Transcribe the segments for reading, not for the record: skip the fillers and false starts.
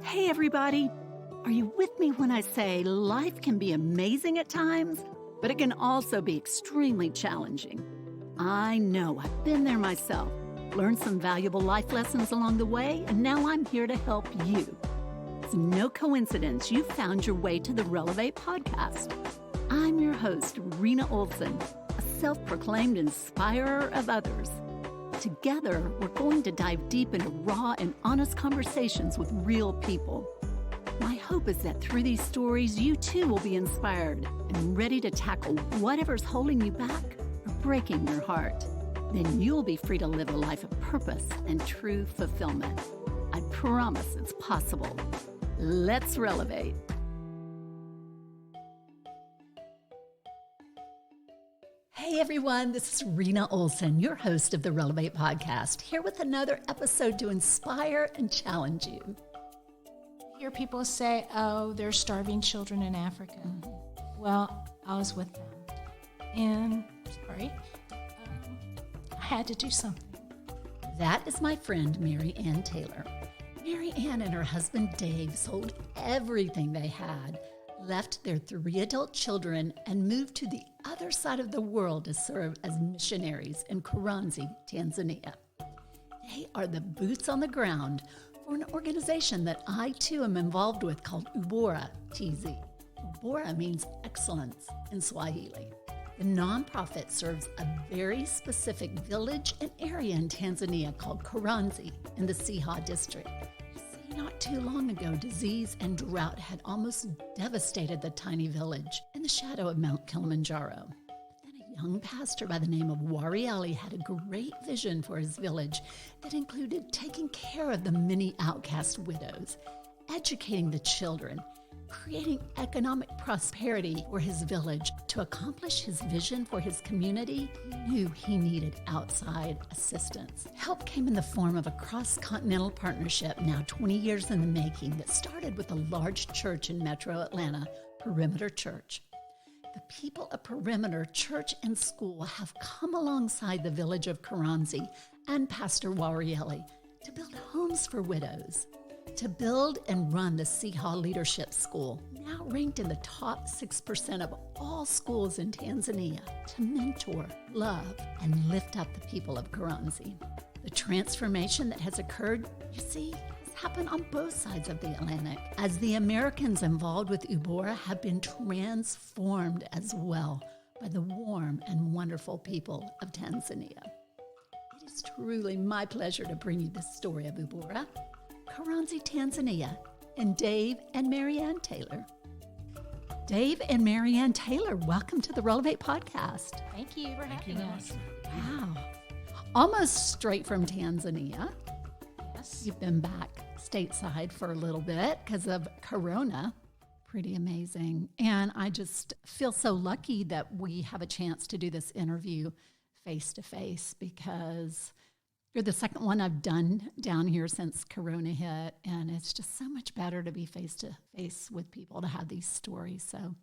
Hey, everybody. Are you with me when I say life can be amazing at times, but it can also be extremely challenging? I know, I've been there myself, learned some valuable life lessons along the way, and now I'm here to help you. It's no coincidence you found your way to the Relevate podcast. I'm your host, Rena Olson, a self-proclaimed inspirer of others. Together, we're going to dive deep into raw and honest conversations with real people. My hope is that through these stories, you too will be inspired and ready to tackle whatever's holding you back or breaking your heart. Then you'll be free to live a life of purpose and true fulfillment. I promise it's possible. Let's relevate. Hey everyone, this is Rena Olson, your host of the Relevate podcast, here with another episode to inspire and challenge you. I hear people say, oh, there's starving children in Africa. Mm-hmm. Well, I was with them. And, I had to do something. That is my friend, Mary Ann Taylor. Mary Ann and her husband, Dave, sold everything they had, left their 3 adult children, and moved to the other side of the world to serve as missionaries in Karansi, Tanzania. They are the boots on the ground for an organization that I too am involved with called UboraTZ. Ubora means excellence in Swahili. The nonprofit serves a very specific village and area in Tanzania called Karansi in the Siha district. Not too long ago, disease and drought had almost devastated the tiny village in the shadow of Mount Kilimanjaro. But then a young pastor by the name of Wariaeli had a great vision for his village that included taking care of the many outcast widows, educating the children, creating economic prosperity for his village. To accomplish his vision for his community, he knew he needed outside assistance. Help came in the form of a cross-continental partnership now 20 years in the making that started with a large church in Metro Atlanta, Perimeter Church. The people of Perimeter Church and School have come alongside the village of Karansi and Pastor Wariaeli to build homes for widows, to build and run the Siha Leadership School, now ranked in the top 6% of all schools in Tanzania, to mentor, love, and lift up the people of Karansi. The transformation that has occurred, you see, has happened on both sides of the Atlantic, as the Americans involved with Ubora have been transformed as well by the warm and wonderful people of Tanzania. It is truly my pleasure to bring you this story of Ubora, Karansi, Tanzania, and Dave and Mary Ann Taylor. Dave and Mary Ann Taylor, welcome to the Relevate podcast. Thank you for having us. Wow. Almost straight from Tanzania. Yes. You've been back stateside for a little bit because of Corona. Pretty amazing. And I just feel so lucky that we have a chance to do this interview face-to-face, because you're the second one I've done down here since Corona hit, and it's just so much better to be face-to-face with people to have these stories. So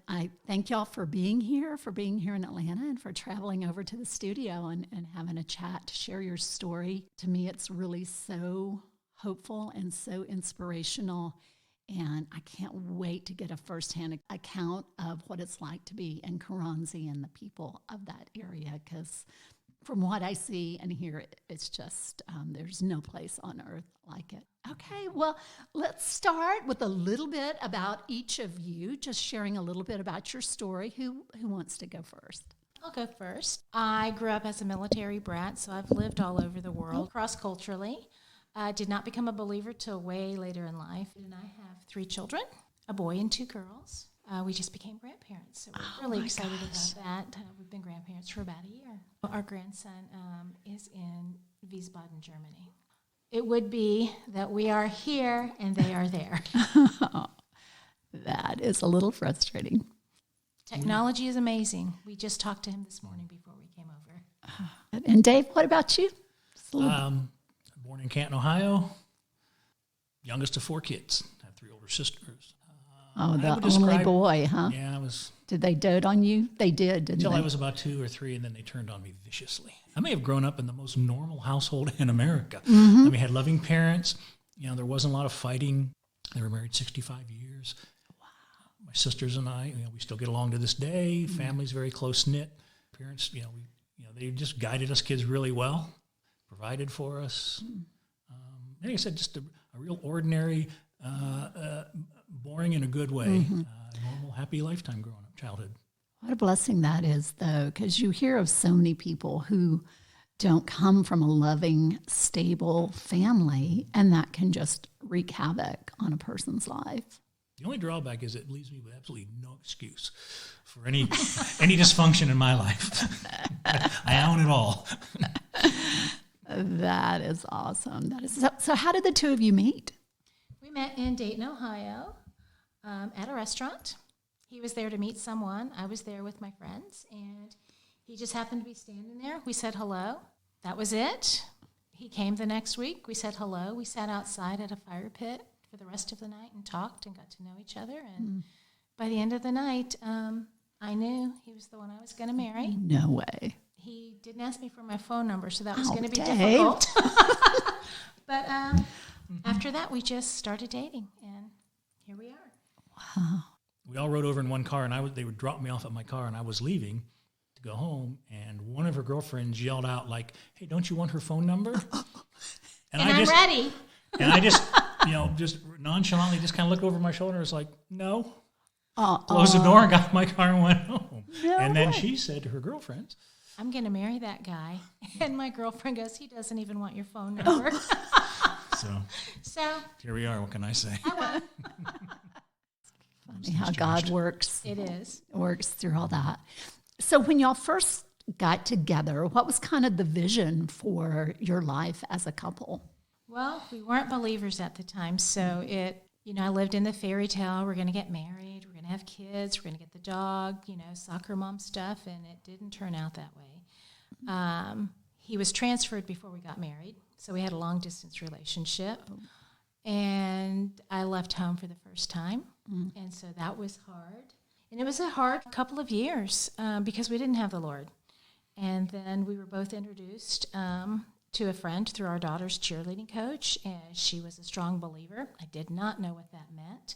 I thank y'all for being here in Atlanta, and for traveling over to the studio and having a chat to share your story. To me, it's really so hopeful and so inspirational, and I can't wait to get a firsthand account of what it's like to be in Karansi and the people of that area, because from what I see and hear, it's just, there's no place on earth like it. Okay, well, let's start with a little bit about each of you, just sharing a little bit about your story. Who wants to go first? I'll go first. I grew up as a military brat, so I've lived all over the world, cross-culturally. I did not become a believer till way later in life. And I have 3 children, a boy and 2 girls. We just became grandparents, so we're really excited about that. We've been grandparents for about a year. Our grandson is in Wiesbaden, Germany. It would be that we are here and they are there. That is a little frustrating. Technology is amazing. We just talked to him this morning before we came over. And Dave, what about you? Born in Canton, Ohio. Youngest of 4 kids. I have 3 older sisters. The only boy, huh? Yeah, I was. Did they dote on you? They did, didn't they? Until I was about 2 or 3, and then they turned on me viciously. I may have grown up in the most normal household in America. Mm-hmm. I mean, had loving parents, There wasn't a lot of fighting. They were married 65 years. Wow. My sisters and I, we still get along to this day. Family's very close-knit. Parents, they just guided us kids really well, provided for us. Like I said, just a real ordinary, boring in a good way, normal, happy lifetime growing up, childhood. What a blessing that is, though, because you hear of so many people who don't come from a loving, stable family, and that can just wreak havoc on a person's life. The only drawback is it leaves me with absolutely no excuse for any dysfunction in my life. I own it all. That is awesome. That is so. How did the two of you meet? We met in Dayton, Ohio, at a restaurant. He was there to meet someone. I was there with my friends, and he just happened to be standing there. We said hello. That was it. He came the next week. We said hello. We sat outside at a fire pit for the rest of the night and talked and got to know each other. And by the end of the night, I knew he was the one I was going to marry. No way. He didn't ask me for my phone number, so that was going to be Dave. difficult. But after that, we just started dating, and here we are. Wow. We all rode over in one car, and they would drop me off at my car, and I was leaving to go home, and one of her girlfriends yelled out, like, "Hey, don't you want her phone number?" And I'm ready. And I just, just nonchalantly just kind of looked over my shoulder and was like, "No." Closed the door and got in my car and went home. No and then way. she said to her girlfriends, I'm going to marry that guy. And my girlfriend goes, he doesn't even want your phone number. So here we are. What can I say? Funny how God works. It is. Works through all that. So when y'all first got together, what was kind of the vision for your life as a couple? Well, we weren't believers at the time, so I lived in the fairy tale. We're going to get married. We're going to have kids. We're going to get the dog, soccer mom stuff, and it didn't turn out that way. He was transferred before we got married, so we had a long-distance relationship. And I left home for the first time, and so that was hard. And it was a hard couple of years because we didn't have the Lord. And then we were both introduced to a friend through our daughter's cheerleading coach, and she was a strong believer. I did not know what that meant.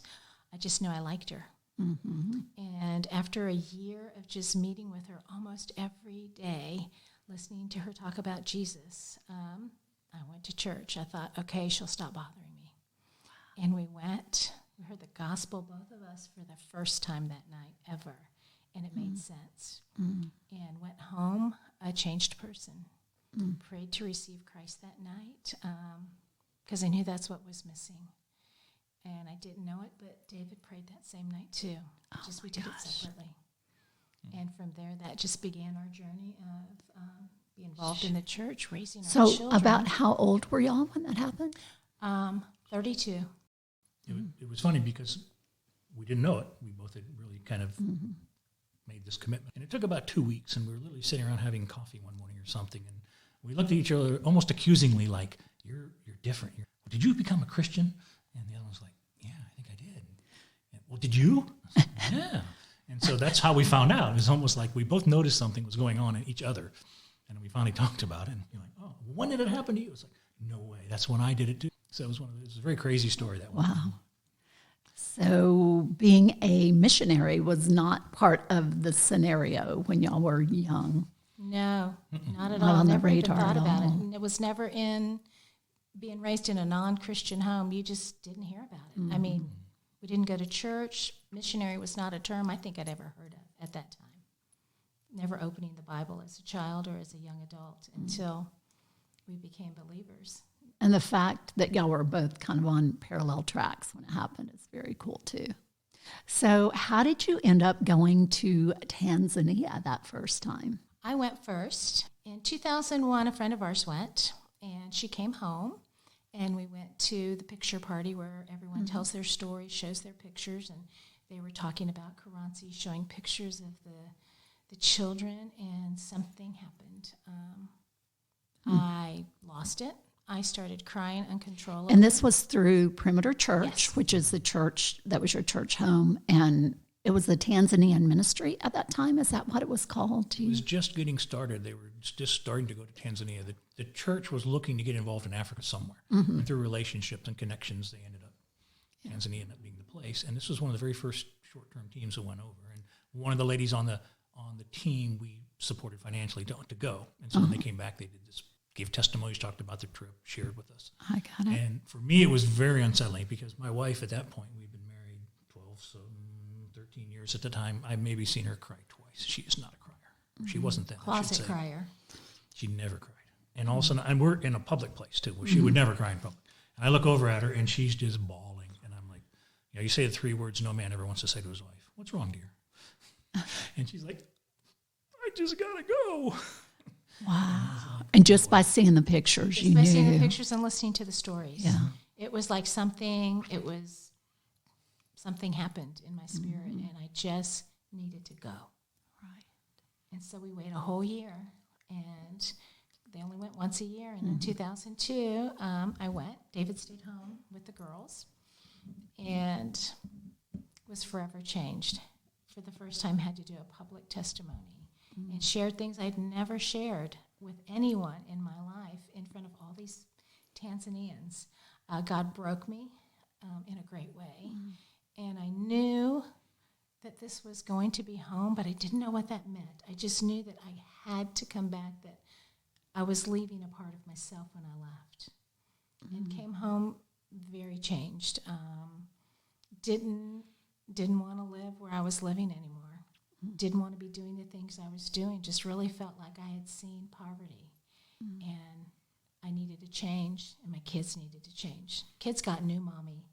I just knew I liked her. Mm-hmm. And after a year of just meeting with her almost every day, listening to her talk about Jesus, I went to church. I thought, okay, she'll stop bothering me. And we went. We heard the gospel, both of us, for the first time that night ever, and it made sense. And went home a changed person. Prayed to receive Christ that night because I knew that's what was missing. And I didn't know it, but David prayed that same night too. We did it separately. And from there, that just began our journey of being involved in the church, raising our children. So about how old were y'all when that happened? 32. It was funny because we didn't know it. We both had really kind of made this commitment. And it took about 2 weeks, and we were literally sitting around having coffee one morning or something, and we looked at each other almost accusingly like, you're different. Did you become a Christian? And the other one was like, yeah, I think I did. And, well, did you? I said, yeah. And so that's how we found out. It was almost like we both noticed something was going on in each other. And we finally talked about it. And you're like, oh, when did it happen to you? It was like, no way. That's when I did it too. So it was a very crazy story that one. Wow. So being a missionary was not part of the scenario when y'all were young. No, not at Not all. on the Never even radar thought at about it. all. And it was never in being raised in a non-Christian home. You just didn't hear about it. I mean, we didn't go to church. Missionary was not a term I think I'd ever heard of at that time. Never opening the Bible as a child or as a young adult until we became believers. And the fact that y'all were both kind of on parallel tracks when it happened is very cool too. So how did you end up going to Tanzania that first time? I went first. In 2001, a friend of ours went, and she came home, and we went to the picture party where everyone tells their story, shows their pictures, and they were talking about Karansi, showing pictures of the children, and something happened. I lost it. I started crying uncontrollably. And this was through Perimeter Church, Yes. which is the church that was your church home, and It was the Tanzanian ministry at that time. Is that what it was called? It was just getting started. They were just starting to go to Tanzania. The church was looking to get involved in Africa somewhere. And through relationships and connections, they ended up, Tanzania ended up being the place. And this was one of the very first short-term teams that went over. And one of the ladies on the team we supported financially to go. And so when they came back, they did this, gave testimonies, talked about their trip, shared with us. I got it. And for me, it was very unsettling because my wife at that point, we'd been married 13 years at the time. I've maybe seen her cry twice. She is not a crier. She wasn't then. Closet crier. She never cried. And all of a sudden, and we're in a public place too, where she would never cry in public. And I look over at her, and she's just bawling. And I'm like, you say the 3 words no man ever wants to say to his wife. What's wrong, dear? And she's like, I just gotta go. Wow. And just by seeing the pictures, Just you by knew. seeing the pictures and listening to the stories. Yeah. It was like something happened in my spirit, and I just needed to go. Right. And so we waited a whole year, and they only went once a year. And in 2002, I went. David stayed home with the girls and was forever changed. For the first time, had to do a public testimony and shared things I'd never shared with anyone in my life in front of all these Tanzanians. God broke me in a great way. And I knew that this was going to be home, but I didn't know what that meant. I just knew that I had to come back, that I was leaving a part of myself when I left. And came home very changed. Didn't want to live where I was living anymore. Didn't want to be doing the things I was doing. Just really felt like I had seen poverty. And I needed to change, and my kids needed to change. Kids got new mommy.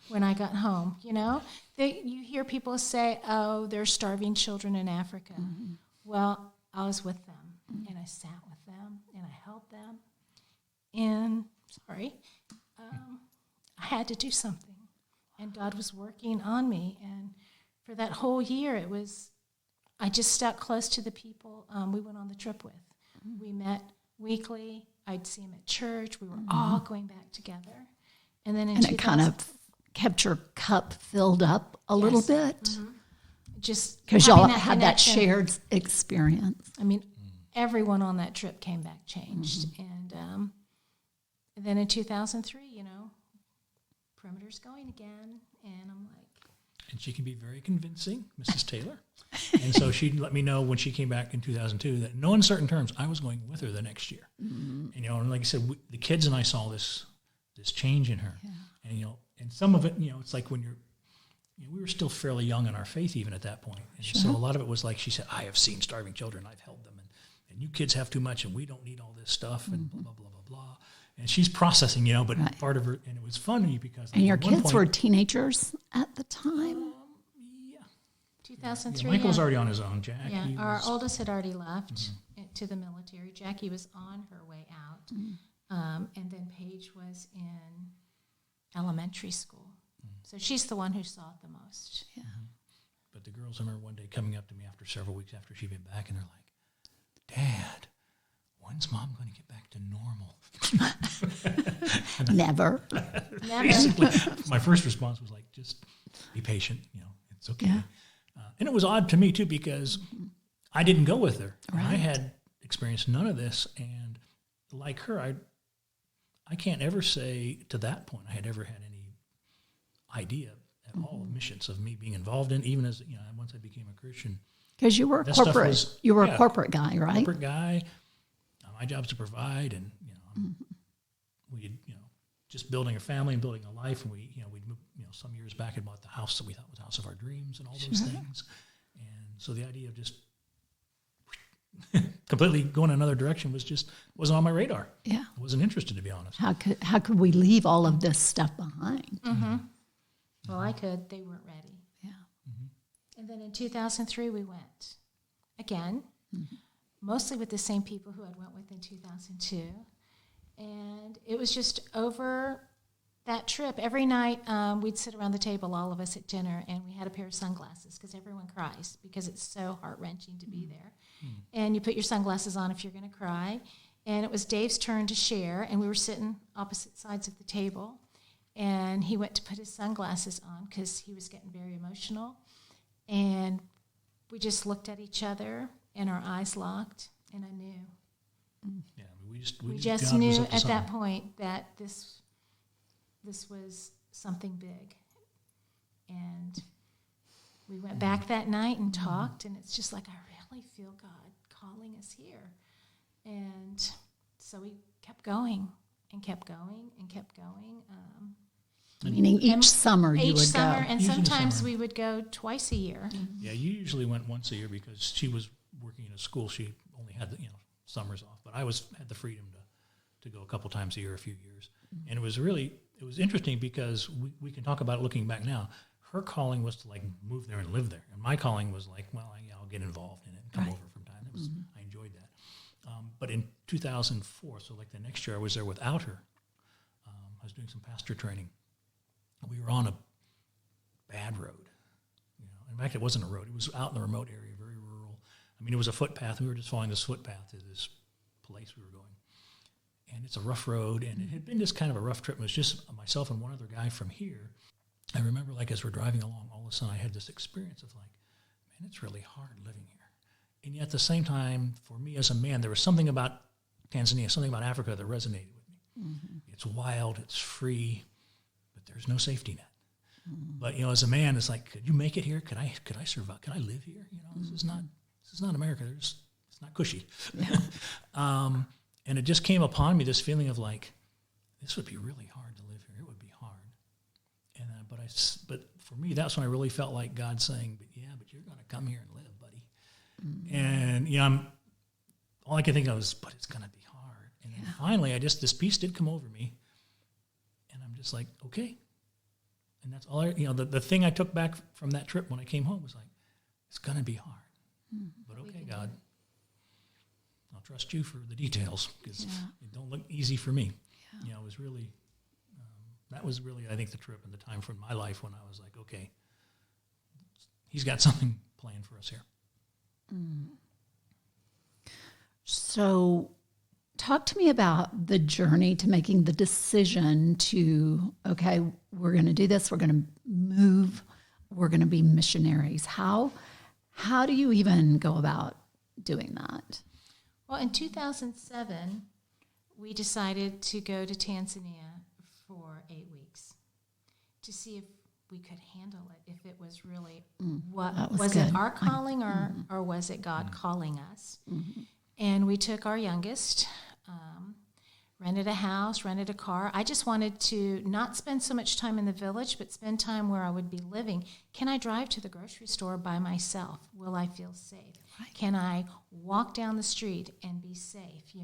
When I got home, you hear people say, oh, there's starving children in Africa. Well, I was with them, and I sat with them, and I held them, and, I had to do something, and God was working on me, and for that whole year, I just stuck close to the people we went on the trip with. We met weekly. I'd see them at church. We were all going back together, and then it kind of kept your cup filled up a little bit. Just because y'all having had that connection. shared experience. I mean, everyone on that trip came back changed. And then in 2003, perimeter's going again. And I'm like. And she can be very convincing, Mrs. Taylor. And so she let me know when she came back in 2002 that in no uncertain terms, I was going with her the next year. And, and like I said, the kids and I saw this change in her. Yeah. And, and some of it, it's like when we were still fairly young in our faith even at that point. And so a lot of it was like she said, I have seen starving children, I've held them, and you kids have too much, and we don't need all this stuff, and blah, blah, blah, blah, blah. And she's processing, but part of her, and it was funny because... And your kids were teenagers at the time? 2003. Michael was already on his own, Jack. Yeah, our oldest had already left to the military. Jackie was on her way out. And then Paige was in elementary school. So she's the one who saw it the most. Yeah. But the girls, I remember one day coming up to me after several weeks after she'd been back, and they're like, Dad, when's Mom going to get back to normal? Never. Basically, my first response was like, just be patient. It's okay. Yeah. And it was odd to me, too, because I didn't go with her. Right. I had experienced none of this. And like her, I can't ever say to that point I had ever had any idea at all of missions, of me being involved in, even as, once I became a Christian. Because you were a corporate guy, right? Corporate guy. My job's to provide, and, we, just building a family and building a life, and we'd moved, some years back and bought the house that we thought was the house of our dreams and all those things. And so the idea of just completely going another direction wasn't on my radar. Yeah. I wasn't interested, to be honest. How could we leave all of this stuff behind? Well, I could. They weren't ready. Yeah. And then in 2003, we went again, mostly with the same people who I went with in 2002. And it was just over that trip. Every night, we'd sit around the table, all of us at dinner, and we had a pair of sunglasses because everyone cries because it's so heart-wrenching to be there. And you put your sunglasses on if you're going to cry. And it was Dave's turn to share, and we were sitting opposite sides of the table. And he went to put his sunglasses on because he was getting very emotional. And we just looked at each other, and our eyes locked, and I knew. Yeah, we just knew at that point that this was something big. And we went back that night and talked, and it's just like, I really feel God calling us here. And so we kept going and kept going and kept going. Meaning each summer you would go. Each summer, and Usually sometimes summer. we would go twice a year. Yeah, you usually went once a year because she was working in a school. She only had the summers off, but I had the freedom to go a couple times a year, a few years. And it was interesting because we can talk about it looking back now. Her calling was to like move there and live there, and my calling was like, well, I'll get involved in it and come over from time. I enjoyed that. But in 2004, so like the next year, I was there without her. I was doing some pastor training. We were on a bad road. In fact, it wasn't a road. It was out in the remote area, very rural. I mean, it was a footpath. We were just following this footpath to this place we were going. And it's a rough road, and it had been just kind of a rough trip. It was just myself and one other guy from here. I remember, like, as we're driving along, all of a sudden I had this experience of like, man, it's really hard living here. And yet at the same time, for me as a man, there was something about Tanzania, something about Africa that resonated with me. It's wild, it's free, but there's no safety net. But as a man, it's like, could you make it here? Could I survive? Could I live here? This is not America. It's not cushy. Yeah. And it just came upon me, this feeling of like, this would be really hard to live here. It would be hard. And but for me, that's when I really felt like God saying, but you're going to come here and live, buddy. And all I could think of was, but it's going to be hard. And then finally, this peace did come over me, and I'm just like, okay. And that's all the thing I took back from that trip when I came home was like, it's going to be hard. But okay, God, I'll trust you for the details because it don't look easy for me. Yeah. It was really, that was really, I think, the trip and the time from my life when I was like, okay, he's got something planned for us here. So talk to me about the journey to making the decision to, okay, we're going to do this. We're going to move. We're going to be missionaries. How do you even go about doing that? Well, in 2007, we decided to go to Tanzania for 8 weeks to see if we could handle it, if it was really was it our calling or was it God calling us? And we took our youngest, rented a house, rented a car. I just wanted to not spend so much time in the village, but spend time where I would be living. Can I drive to the grocery store by myself? Will I feel safe? Right. Can I walk down the street and be safe,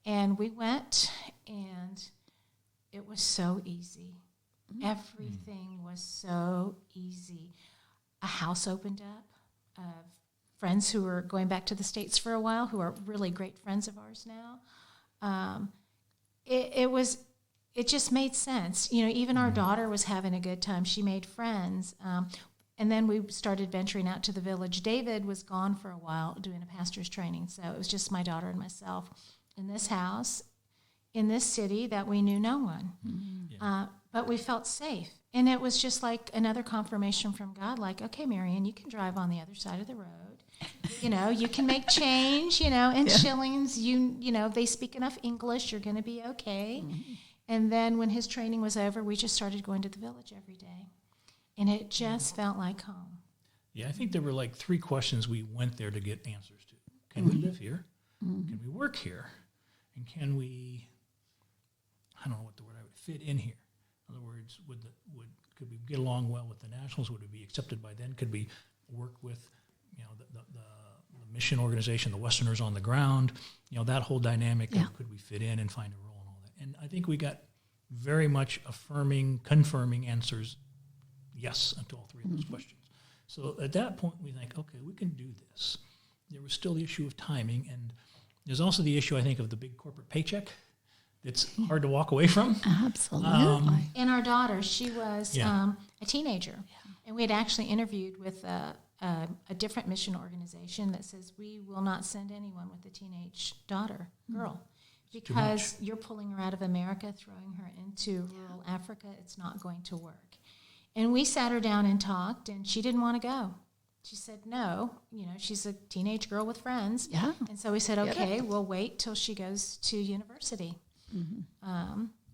And we went, and it was so easy. Everything was so easy. A house opened up. Friends who were going back to the States for a while, who are really great friends of ours now. It just made sense. Even our daughter was having a good time. She made friends. And then we started venturing out to the village. David was gone for a while doing a pastor's training, so it was just my daughter and myself in this house, in this city that we knew no one. But we felt safe. And it was just like another confirmation from God, like, okay, Marianne, you can drive on the other side of the road. You can make change, in shillings. They speak enough English. You're going to be okay. And then when his training was over, we just started going to the village every day. And it just felt like home. Yeah, I think there were like 3 questions we went there to get answers to. Can we live here? Can we work here? And can we, I don't know what the word I would, fit in here? In other words, could we get along well with the nationals? Would we be accepted by them? Could we work with, the mission organization, the Westerners on the ground? That whole dynamic. Could we fit in and find a role and all that? And I think we got very much confirming answers. Yes, to all 3 of those questions. So at that point, we think, okay, we can do this. There was still the issue of timing, and there's also the issue, I think, of the big corporate paycheck that's hard to walk away from. Absolutely. And our daughter, she was a teenager, and we had actually interviewed with a different mission organization that says we will not send anyone with a teenage girl, because you're pulling her out of America, throwing her into rural Africa. It's not going to work. And we sat her down and talked, and she didn't want to go. She said, no, she's a teenage girl with friends. Yeah. And so we said, okay, we'll wait till she goes to university.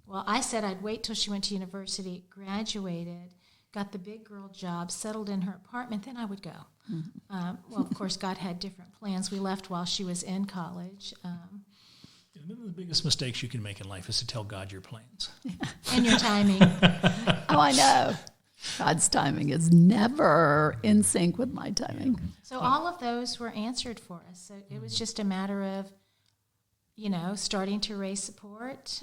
Well, I said I'd wait till she went to university, graduated, got the big girl job, settled in her apartment, then I would go. Well, of course, God had different plans. We left while she was in college. One of the biggest mistakes you can make in life is to tell God your plans. And your timing. Oh, I know. God's timing is never in sync with my timing. So all of those were answered for us. So it was just a matter of, starting to raise support,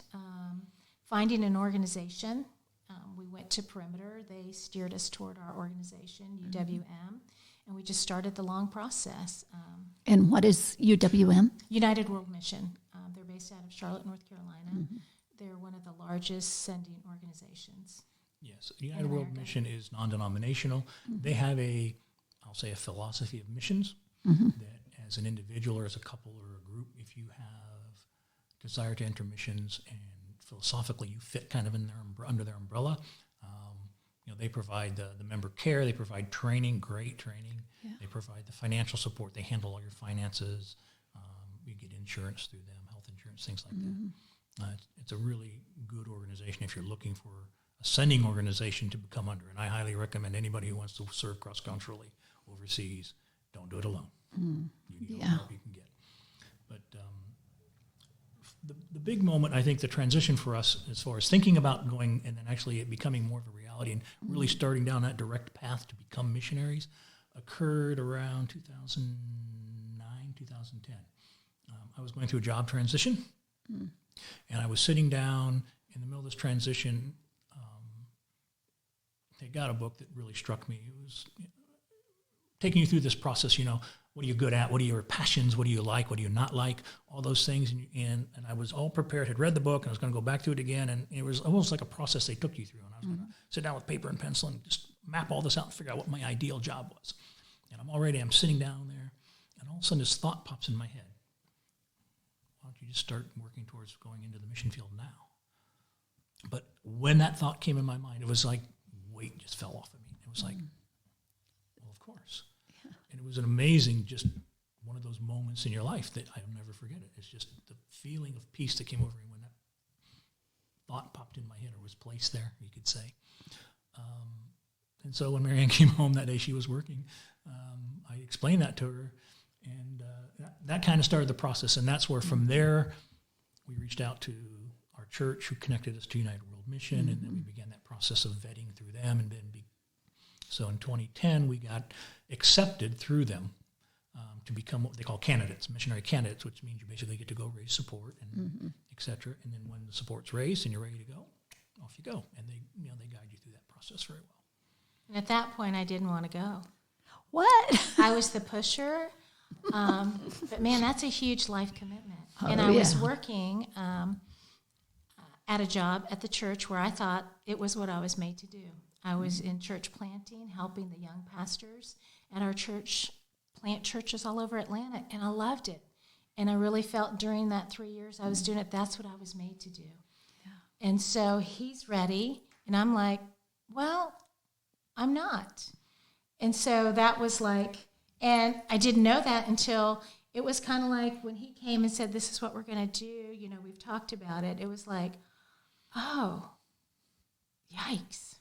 finding an organization. We went to Perimeter. They steered us toward our organization, UWM, and we just started the long process. And what is UWM? United World Mission. They're based out of Charlotte, North Carolina. They're one of the largest sending organizations. Yes, United World Mission is non-denominational. They have a philosophy of missions that as an individual or as a couple or a group, if you have desire to enter missions and philosophically you fit kind of in under their umbrella, they provide the member care, they provide training, great training. Yeah. They provide the financial support. They handle all your finances. You get insurance through them, health insurance, things like that. It's a really good organization if you're looking for a sending organization to become under. And I highly recommend anybody who wants to serve cross-culturally overseas, don't do it alone. You need all the help you can get. But the big moment, I think the transition for us as far as thinking about going and then actually it becoming more of a reality and really starting down that direct path to become missionaries occurred around 2009, 2010. I was going through a job transition, and I was sitting down in the middle of this transition. They got a book that really struck me. It was taking you through this process, what are you good at? What are your passions? What do you like? What do you not like? All those things. And I was all prepared, had read the book, and I was going to go back through it again. And it was almost like a process they took you through. And I was going to sit down with paper and pencil and just map all this out and figure out what my ideal job was. And I'm sitting down there, and all of a sudden this thought pops in my head. Why don't you just start working towards going into the mission field now? But when that thought came in my mind, it was like weight just fell off of me. It was like, well, of course. Yeah. And it was an amazing, just one of those moments in your life that I'll never forget it. It's just the feeling of peace that came over me when that thought popped in my head or was placed there, you could say. And so when Marianne came home that day, she was working. I explained that to her, and that kind of started the process. And that's where from there, we reached out to our church who connected us to United World Mission, and then we began that process of vetting through them. And then so in 2010, we got accepted through them to become what they call candidates, missionary candidates, which means you basically get to go raise support and et cetera. And then when the support's raised and you're ready to go, off you go. And they guide you through that process very well. And at that point, I didn't want to go. What? I was the pusher. But, man, that's a huge life commitment. And I was working at a job at the church where I thought it was what I was made to do. I was in church planting, helping the young pastors at our church, plant churches all over Atlanta, and I loved it. And I really felt during that 3 years I was doing it, that's what I was made to do. Yeah. And so he's ready, and I'm like, well, I'm not. And so that was like, and I didn't know that until it was kind of like when he came and said, this is what we're going to do, we've talked about it. It was like, oh, yikes.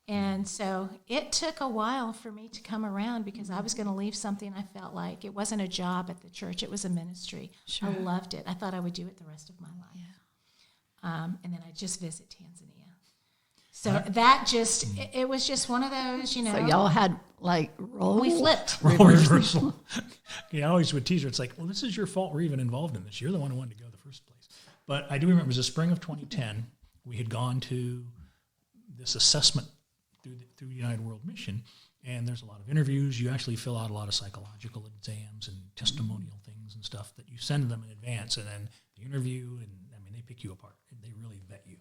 And so it took a while for me to come around because I was going to leave something I felt like. It wasn't a job at the church. It was a ministry. Sure. I loved it. I thought I would do it the rest of my life. Yeah. And then I'd just visit Tanzania. So that just, it was just one of those, So y'all had role? We flipped. Role reversal. I always would tease her. It's like, well, this is your fault we're even involved in this. You're the one who wanted to go in the first place. But I do remember it was the spring of 2010. We had gone to this assessment through United World Mission, and there's a lot of interviews. You actually fill out a lot of psychological exams and testimonial things and stuff that you send them in advance, and then the interview, and they pick you apart. And they really vet you.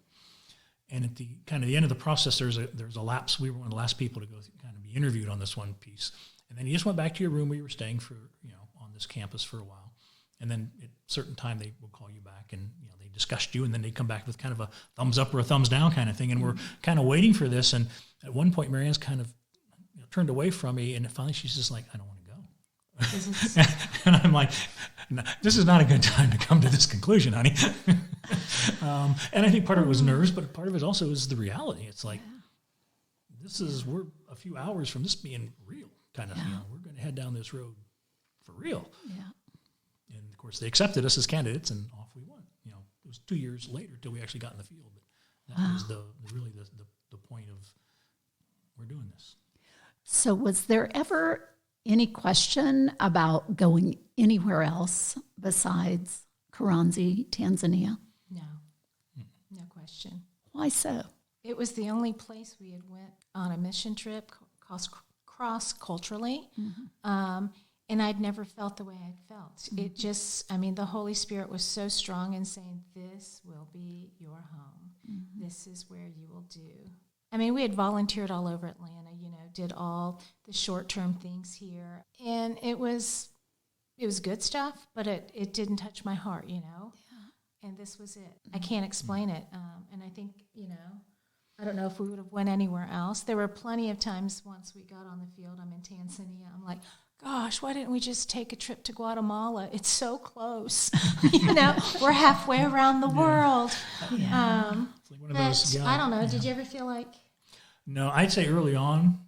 And at the end of the process, there's a lapse. We were one of the last people to go kind of be interviewed on this one piece, and then you just went back to your room where you were staying for on this campus for a while, and then at a certain time they will call you back and they discussed you, and then they come back with kind of a thumbs up or a thumbs down kind of thing, and we're kind of waiting for this. And at one point, Marianne's kind of turned away from me, and finally she's just like, I don't want to go. And I'm like, no, this is not a good time to come to this conclusion, honey. And I think part of it was nerves, but part of it also is the reality. It's like, we're a few hours from this being real, kind of, we're going to head down this road for real. Yeah. And of course, they accepted us as candidates, and off we went. It was 2 years later till we actually got in the field. But that was really the point of, we're doing this. So was there ever any question about going anywhere else besides Karansi, Tanzania? No. No question. Why so? It was the only place we had went on a mission trip cross-culturally. And I'd never felt the way I'd felt. It just, the Holy Spirit was so strong in saying, this will be your home. This is where you will do. We had volunteered all over Atlanta, did all the short-term things here. And it was good stuff, but it didn't touch my heart, Yeah. And this was it. I can't explain it. And I think, I don't know if we would have went anywhere else. There were plenty of times once we got on the field, I'm in Tanzania, I'm like, gosh, why didn't we just take a trip to Guatemala? It's so close. We're halfway around the world. Yeah. It's like one of those, I don't know. Did you ever feel like? No, I'd say early on,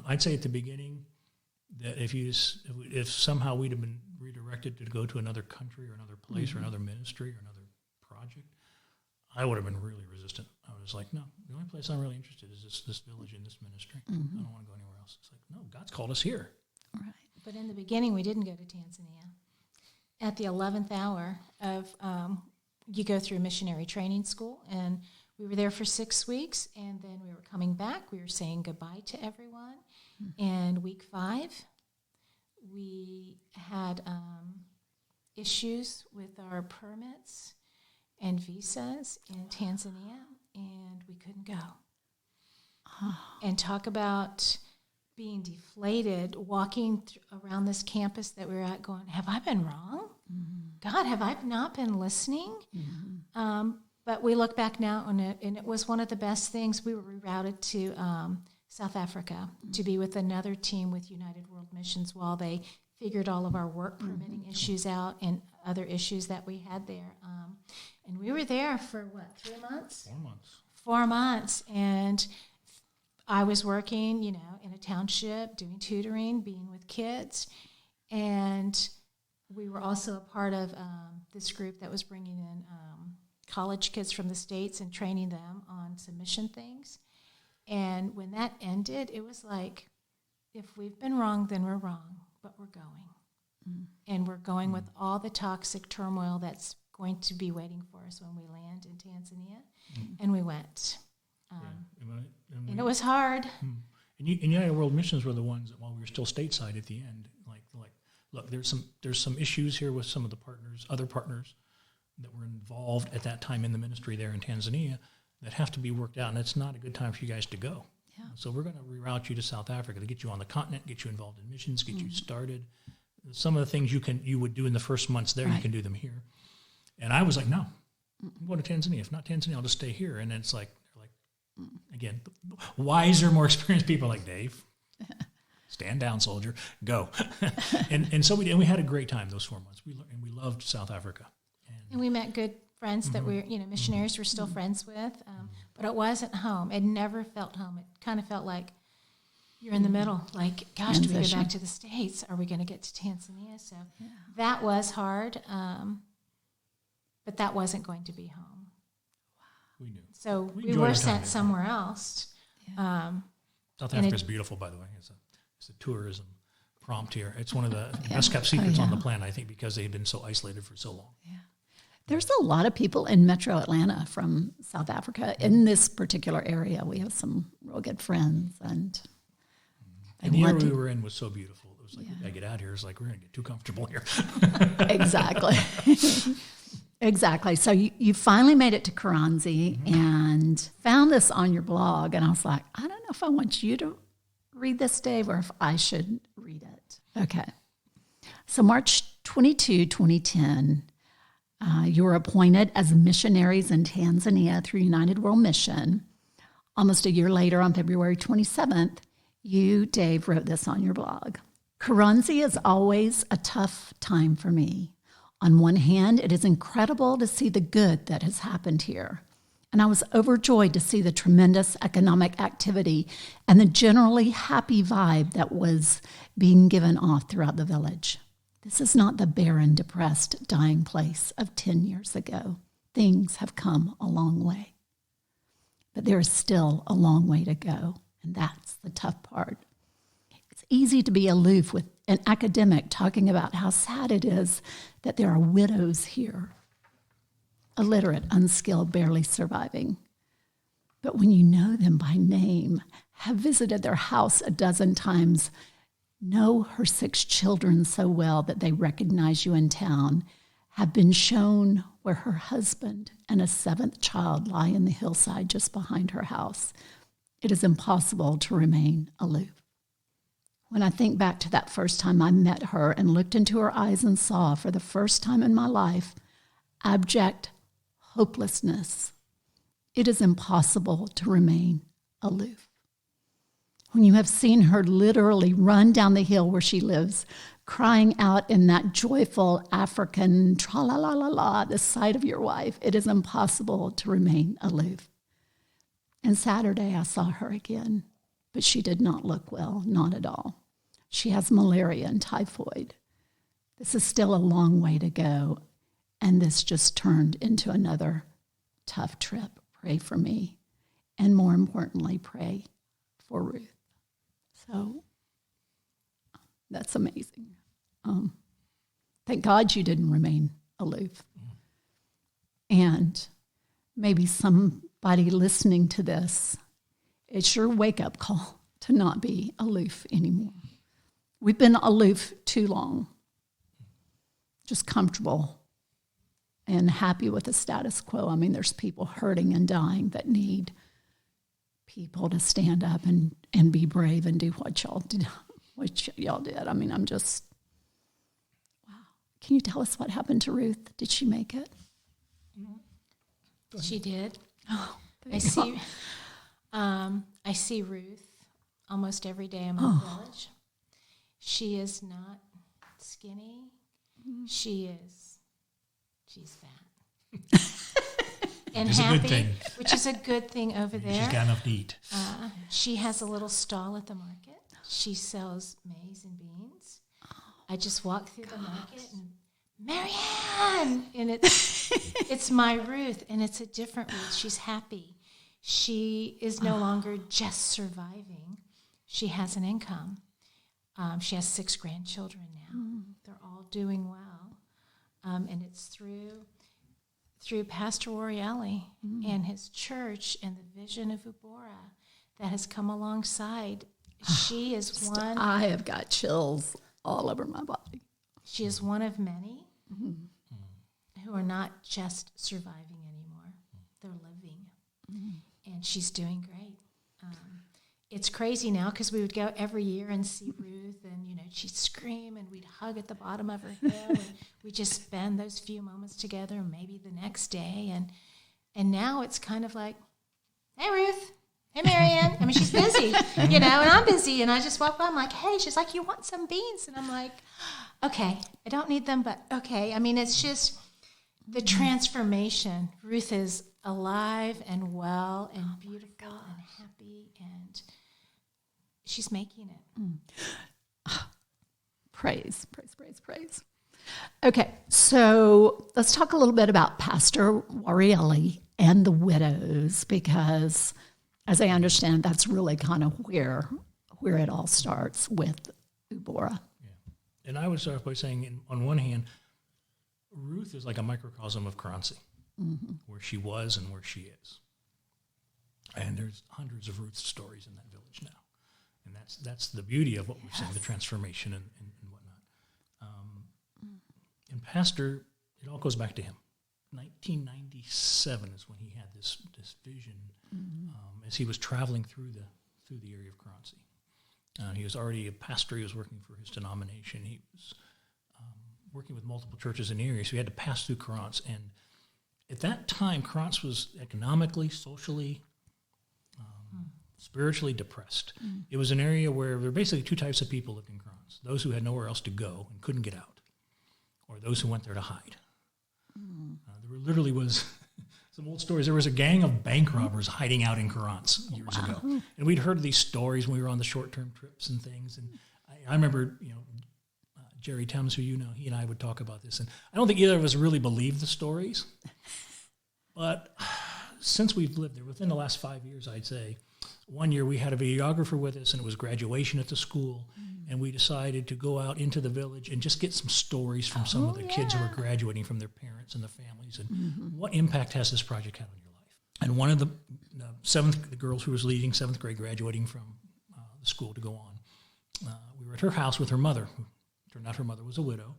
I'd say at the beginning that if somehow we'd have been redirected to go to another country or another place or another ministry or another project, I would have been really resistant. I was like, no, the only place I'm really interested is this village and this ministry. I don't want to go anywhere else. It's like, no, God's called us here. Right. But in the beginning, we didn't go to Tanzania. At the 11th hour of, you go through missionary training school, and we were there for 6 weeks, and then we were coming back. We were saying goodbye to everyone. And week 5, we had issues with our permits and visas in Tanzania, and we couldn't go. And talk about being deflated, walking around this campus that we were at going, have I been wrong? God, have I not been listening? But we look back now on it, and it was one of the best things. We were rerouted to South Africa to be with another team with United World Missions while they figured all of our work permitting issues out and other issues that we had there. And we were there for, 3 months? 4 months. 4 months, and I was working, in a township, doing tutoring, being with kids, and we were also a part of this group that was bringing in college kids from the States and training them on some mission things. And when that ended, it was like, if we've been wrong, then we're wrong, but we're going. And we're going with all the toxic turmoil that's going to be waiting for us when we land in Tanzania. And we went. And it was hard. And United World Missions were the ones that, while we were still stateside at the end, like, look, there's some issues here with some of the other partners that were involved at that time in the ministry there in Tanzania that have to be worked out, and it's not a good time for you guys to go. Yeah. So we're going to reroute you to South Africa to get you on the continent, get you involved in missions, get you started. Some of the things you would do in the first months there, you can do them here. And I was like, no, I'm going to Tanzania. If not Tanzania, I'll just stay here. And then it's like, again, wiser, more experienced people like, Dave, stand down, soldier, go. and so we had a great time those 4 months. We loved South Africa. And we met good friends that we're, missionaries we're still friends with. But it wasn't home. It never felt home. It kind of felt like you're in the middle. Like, gosh, do we go back to the States? Are we going to get to Tanzania? So that was hard. But that wasn't going to be home. We knew. So we were sent somewhere else. South Africa is beautiful, by the way. It's a tourism prompt here. It's one of the best kept secrets on the planet, I think, because they've been so isolated for so long. Yeah. There's a lot of people in Metro Atlanta from South Africa in this particular area. We have some real good friends, and the year we were in was so beautiful. It was like, we gotta get out of here. It's like, we're gonna get too comfortable here. Exactly. Exactly. So you finally made it to Karansi and found this on your blog, and I was like, I don't know if I want you to read this, Dave, or if I should read it. Okay. So March 22, 2010, you were appointed as missionaries in Tanzania through United World Mission. Almost a year later, on February 27th, You, Dave, wrote this on your blog. Karansi is always a tough time for me. On one hand, it is incredible to see the good that has happened here. And I was overjoyed to see the tremendous economic activity and the generally happy vibe that was being given off throughout the village. This is not the barren, depressed, dying place of 10 years ago. Things have come a long way. But there is still a long way to go, and that's the tough part. It's easy to be aloof with an academic talking about how sad it is that there are widows here, illiterate, unskilled, barely surviving. But when you know them by name, have visited their house a dozen times, know her 6 children so well that they recognize you in town, have been shown where her husband and a 7th child lie in the hillside just behind her house, it is impossible to remain aloof. When I think back to that first time I met her and looked into her eyes and saw, for the first time in my life, abject hopelessness, it is impossible to remain aloof. When you have seen her literally run down the hill where she lives, crying out in that joyful African tra-la-la-la-la, the sight of your wife, it is impossible to remain aloof. And Saturday I saw her again, but she did not look well, not at all. She has malaria and typhoid. This is still a long way to go, and this just turned into another tough trip. Pray for me, and more importantly, pray for Ruth. So that's amazing. Thank God you didn't remain aloof. And maybe somebody listening to this, it's your wake-up call to not be aloof anymore. We've been aloof too long, just comfortable and happy with the status quo. I mean, there's people hurting and dying that need people to stand up and be brave and do what y'all did. I mean, I'm just, wow. Can you tell us what happened to Ruth? Did she make it? She did. Oh, I see Ruth almost every day in my village. She is not skinny. She's fat. And which happy, is a good thing. which is a good thing over there. She's got enough to eat. She has a little stall at the market. She sells maize and beans. I just walk through the market and Marianne, and it's my Ruth, and it's a different Ruth. She's happy. She is no longer just surviving. She has an income. She has 6 grandchildren now. They're all doing well, and it's through Pastor Wariaeli and his church and the vision of Ubora that has come alongside. She is one. I have got chills all over my body. She is one of many who are not just surviving anymore. They're living. And she's doing great. It's crazy now because we would go every year and see Ruth, and, she'd scream, and we'd hug at the bottom of her hill, and we'd just spend those few moments together, maybe the next day. And now it's kind of like, hey, Ruth. Hey, Marianne. I mean, she's busy, and I'm busy. And I just walk by. I'm like, hey. She's like, you want some beans? And I'm like, okay. I don't need them, but okay. I mean, it's just the transformation. Ruth is alive and well and beautiful and happy, and she's making it. Praise. Okay, so let's talk a little bit about Pastor Wariaeli and the widows, because as I understand, that's really kind of where it all starts with Ubora. Yeah. And I would start by saying, on one hand, Ruth is like a microcosm of Karansi, where she was and where she is. And there's hundreds of Ruths stories in that village now. And that's the beauty of what we're saying, the transformation and whatnot. And Pastor, it all goes back to him. 1997 is when he had this vision as he was traveling through the area of Karansi. He was already a pastor. He was working for his denomination. He was working with multiple churches in the area, so he had to pass through Karansi. And at that time, Karansi was economically, socially spiritually depressed. It was an area where there were basically two types of people lived in Karansi: those who had nowhere else to go and couldn't get out, or those who went there to hide. There literally was some old stories. There was a gang of bank robbers hiding out in Karansi years ago, and we'd heard these stories when we were on the short-term trips and things. And I remember, Jerry Thames, who you know, he and I would talk about this, and I don't think either of us really believed the stories. But since we've lived there, within the last 5 years, I'd say, one year we had a videographer with us, and it was graduation at the school, and we decided to go out into the village and just get some stories from some of the kids who are graduating from their parents and their families, and what impact has this project had on your life. And one of the girls who was leading 7th grade, graduating from the school to go on, we were at her house with her mother, who turned out her mother was a widow,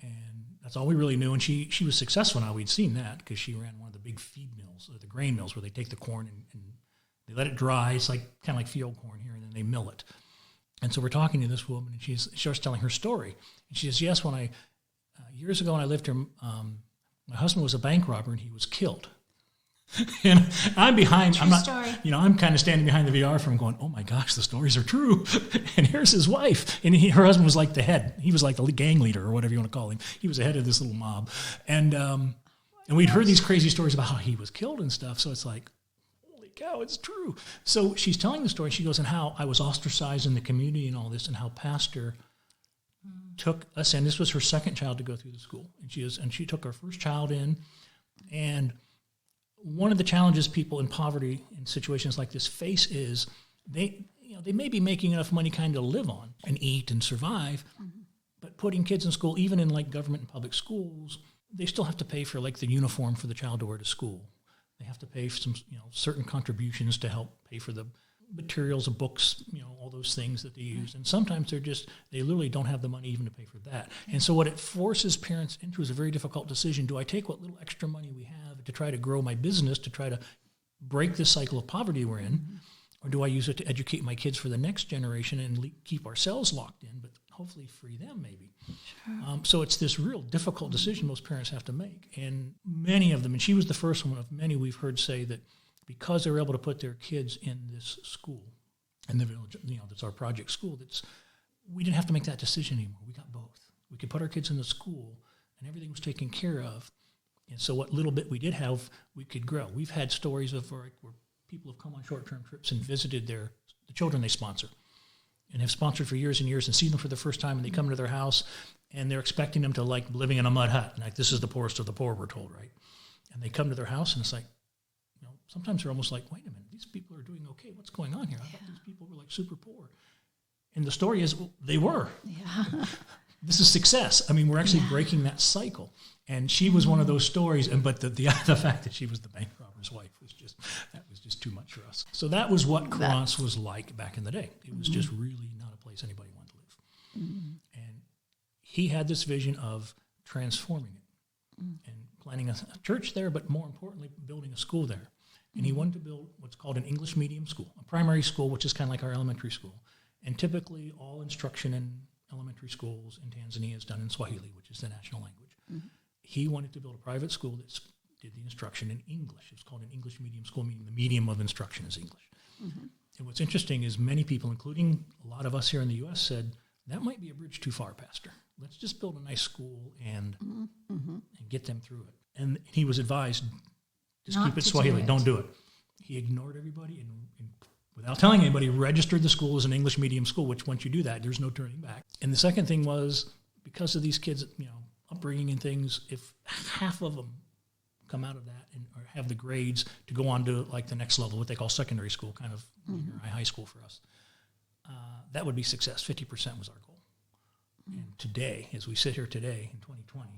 and that's all we really knew. And she was successful now. We'd seen that because she ran one of the big feed mills, or the grain mills, where they take the corn and they let it dry. It's kind of like field corn here, and then they mill it. And so we're talking to this woman, and she starts telling her story. And she says, yes, years ago when I lived here, my husband was a bank robber, and he was killed. And I'm behind. True story. I'm kind of standing behind the VR from going, oh my gosh, the stories are true. And here's his wife. And her husband was like the head. He was like the gang leader, or whatever you want to call him. He was the head of this little mob. And we'd heard these crazy stories about how he was killed and stuff. So it's like, holy cow, it's true. So she's telling the story. She goes, and how I was ostracized in the community and all this, and how Pastor took us in. This was her second child to go through the school. And she took our first child in. And one of the challenges people in poverty in situations like this face is they may be making enough money kind of live on and eat and survive, but putting kids in school, even in like government and public schools, they still have to pay for like the uniform for the child to wear to school. They have to pay for some certain contributions to help pay for the materials of books, all those things that they use. And sometimes they literally don't have the money even to pay for that. And so what it forces parents into is a very difficult decision. Do I take what little extra money we have to try to grow my business, to try to break this cycle of poverty we're in, or do I use it to educate my kids for the next generation and keep ourselves locked in, but hopefully free them maybe? Sure. So it's this real difficult decision most parents have to make. And many of them, and she was the first one of many we've heard say that because they were able to put their kids in this school, in the village, that's our project school, we didn't have to make that decision anymore. We got both. We could put our kids in the school, and everything was taken care of. And so what little bit we did have, we could grow. We've had stories of where people have come on short-term trips and visited the children they sponsor, and have sponsored for years and years, and seen them for the first time, and they come to their house, and they're expecting them to like living in a mud hut. Like, this is the poorest of the poor, we're told, right? And they come to their house, and it's like, sometimes they're almost like, wait a minute, these people are doing okay. What's going on here? I thought these people were like super poor. And the story is, well, they were. Yeah. This is success. I mean, we're actually breaking that cycle. And she was one of those stories. But the fact that she was the bank robber's wife was just too much for us. So that was what Karansi was like back in the day. It was just really not a place anybody wanted to live. And he had this vision of transforming it and planning a church there, but more importantly, building a school there. And he wanted to build what's called an English medium school, a primary school, which is kind of like our elementary school. And typically all instruction in elementary schools in Tanzania is done in Swahili, which is the national language. He wanted to build a private school that did the instruction in English. It's called an English medium school, meaning the medium of instruction is English. And what's interesting is many people, including a lot of us here in the U.S., said, that might be a bridge too far, Pastor. Let's just build a nice school and get them through it. And he was advised, just keep it Swahili. Don't do it. He ignored everybody and without telling anybody, registered the school as an English medium school, which once you do that, there's no turning back. And the second thing was, because of these kids, upbringing and things, if half of them come out of that or have the grades to go on to like the next level, what they call secondary school, kind of high school for us, that would be success. 50% was our goal. And today, as we sit here today in 2020,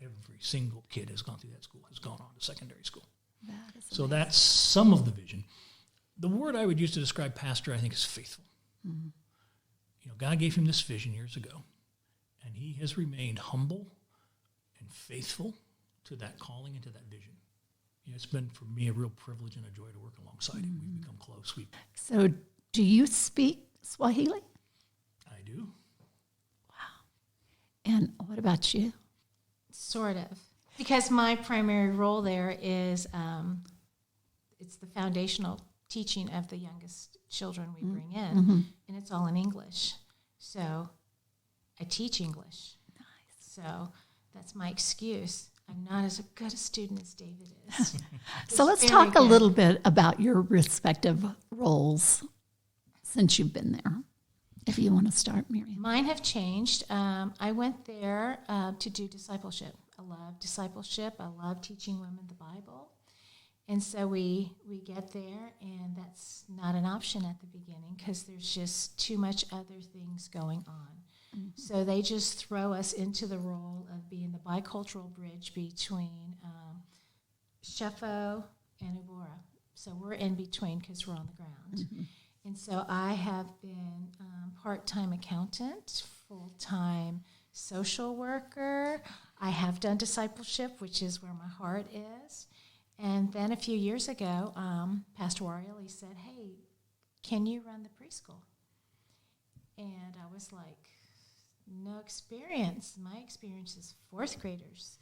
every single kid has gone through that school, has gone on to secondary school. So that's some of the vision. The word I would use to describe Pastor, I think, is faithful. God gave him this vision years ago, and he has remained humble and faithful to that calling and to that vision. It's been, for me, a real privilege and a joy to work alongside him. We've become close. So do you speak Swahili? I do. Wow. And what about you? Sort of. Because my primary role there is, it's the foundational teaching of the youngest children we bring in, and it's all in English. So I teach English. Nice. So that's my excuse. I'm not as good a student as David is. So let's talk a little bit about your respective roles since you've been there. If you want to start, Miriam. Mine have changed. I went there to do discipleship. I love discipleship. I love teaching women the Bible. And so we get there, and that's not an option at the beginning because there's just too much other things going on. Mm-hmm. So they just throw us into the role of being the bicultural bridge between SHEFO and Ubora. So we're in between because we're on the ground. Mm-hmm. And so I have been part-time accountant, full-time social worker. I have done discipleship, which is where my heart is. And then a few years ago, Pastor Wariaeli said, hey, can you run the preschool? And I was like, no experience. My experience is fourth graders.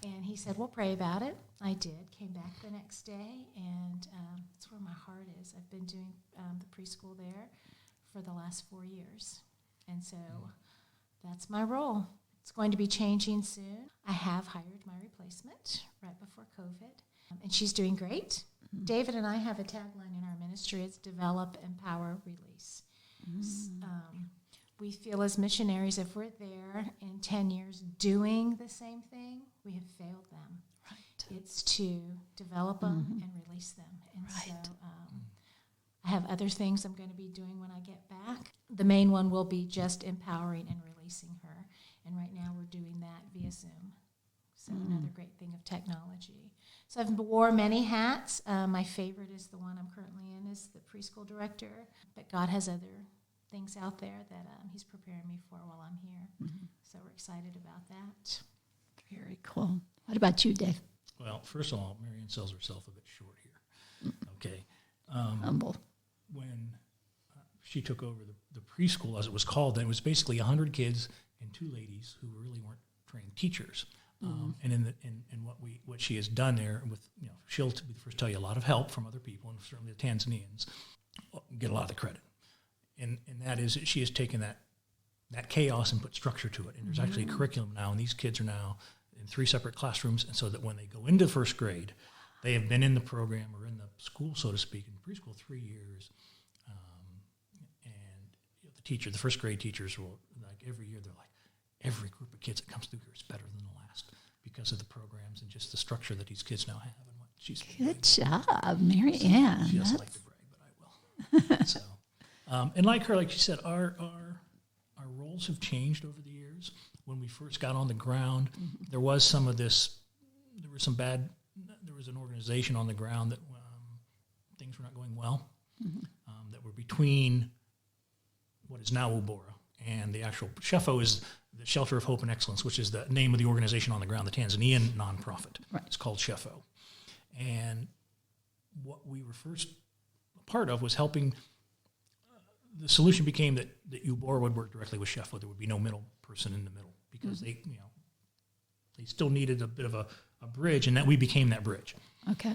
And he said, well, pray about it. I did. Came back the next day, and that's where my heart is. I've been doing the preschool there for the last 4 years. And so that's my role. It's going to be changing soon. I have hired my replacement right before COVID, and she's doing great. Mm-hmm. David and I have a tagline in our ministry. It's develop, empower, release. Mm-hmm. We feel as missionaries, if we're there in 10 years doing the same thing, we have failed them. Right. It's to develop them and release them. And so I have other things I'm going to be doing when I get back. The main one will be just empowering and releasing her. And right now we're doing that via Zoom. So another great thing of technology. So I've wore many hats. My favorite is the one I'm currently in, is the preschool director. But God has other things out there that he's preparing me for while I'm here. Mm-hmm. So we're excited about that. Very cool. What about you, Dave? Well, first of all, Marianne sells herself a bit short here. Okay. Humble. When she took over the preschool, as it was called, then it was basically 100 kids and 2 ladies who really weren't trained teachers. And in what she has done there, with she'll be the first to tell you a lot of help from other people, and certainly the Tanzanians get a lot of the credit. And that is that she has taken that chaos and put structure to it. And there's actually a curriculum now, and these kids are now in 3 separate classrooms, and so that when they go into first grade, they have been in the program or in the school, so to speak, in preschool 3 years. And the first grade teachers will, like every year, they're like, every group of kids that comes through here is better than the last because of the programs and just the structure that these kids now have. And what she's good job, Mary Ann. She doesn't like to brag, but I will. So, and like her, like she said, our roles have changed over the years. When we first got on the ground, there was some of this. There was an organization on the ground that things were not going well. That were between what is now Ubora and the actual SHEFO is the Shelter of Hope and Excellence, which is the name of the organization on the ground, the Tanzanian nonprofit. Right. It's called SHEFO. And what we were first a part of was helping. The solution became that Ubora would work directly with SHEFO. There would be no middle person in the middle because they still needed a bit of a bridge, and that we became that bridge. Okay.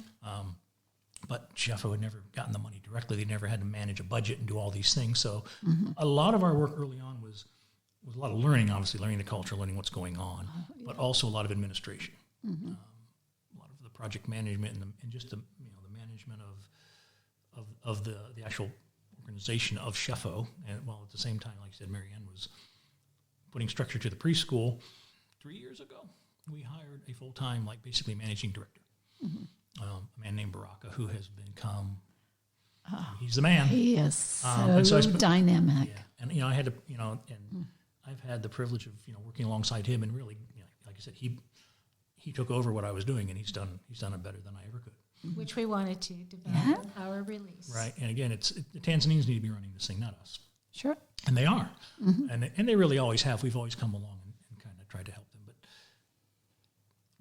But SHEFO had never gotten the money directly. They never had to manage a budget and do all these things. So a lot of our work early on was a lot of learning, obviously, learning the culture, learning what's going on, but also a lot of administration, a lot of the project management and just the management of the actual organization of SHEFO. And while at the same time, like I said, Marianne was putting structure to the preschool. 3 years ago, we hired a full-time, basically managing director. A man named Baraka, who has become, he's the man. He is so dynamic. Yeah. And, I had to, I've had the privilege of, working alongside him, and really, like I said, he took over what I was doing, and he's done it better than I ever could. Which we wanted to develop our release. Right. And again, the Tanzanians need to be running this thing, not us. Sure. And they are. And they really always have. We've always come along and kind of tried to help them. But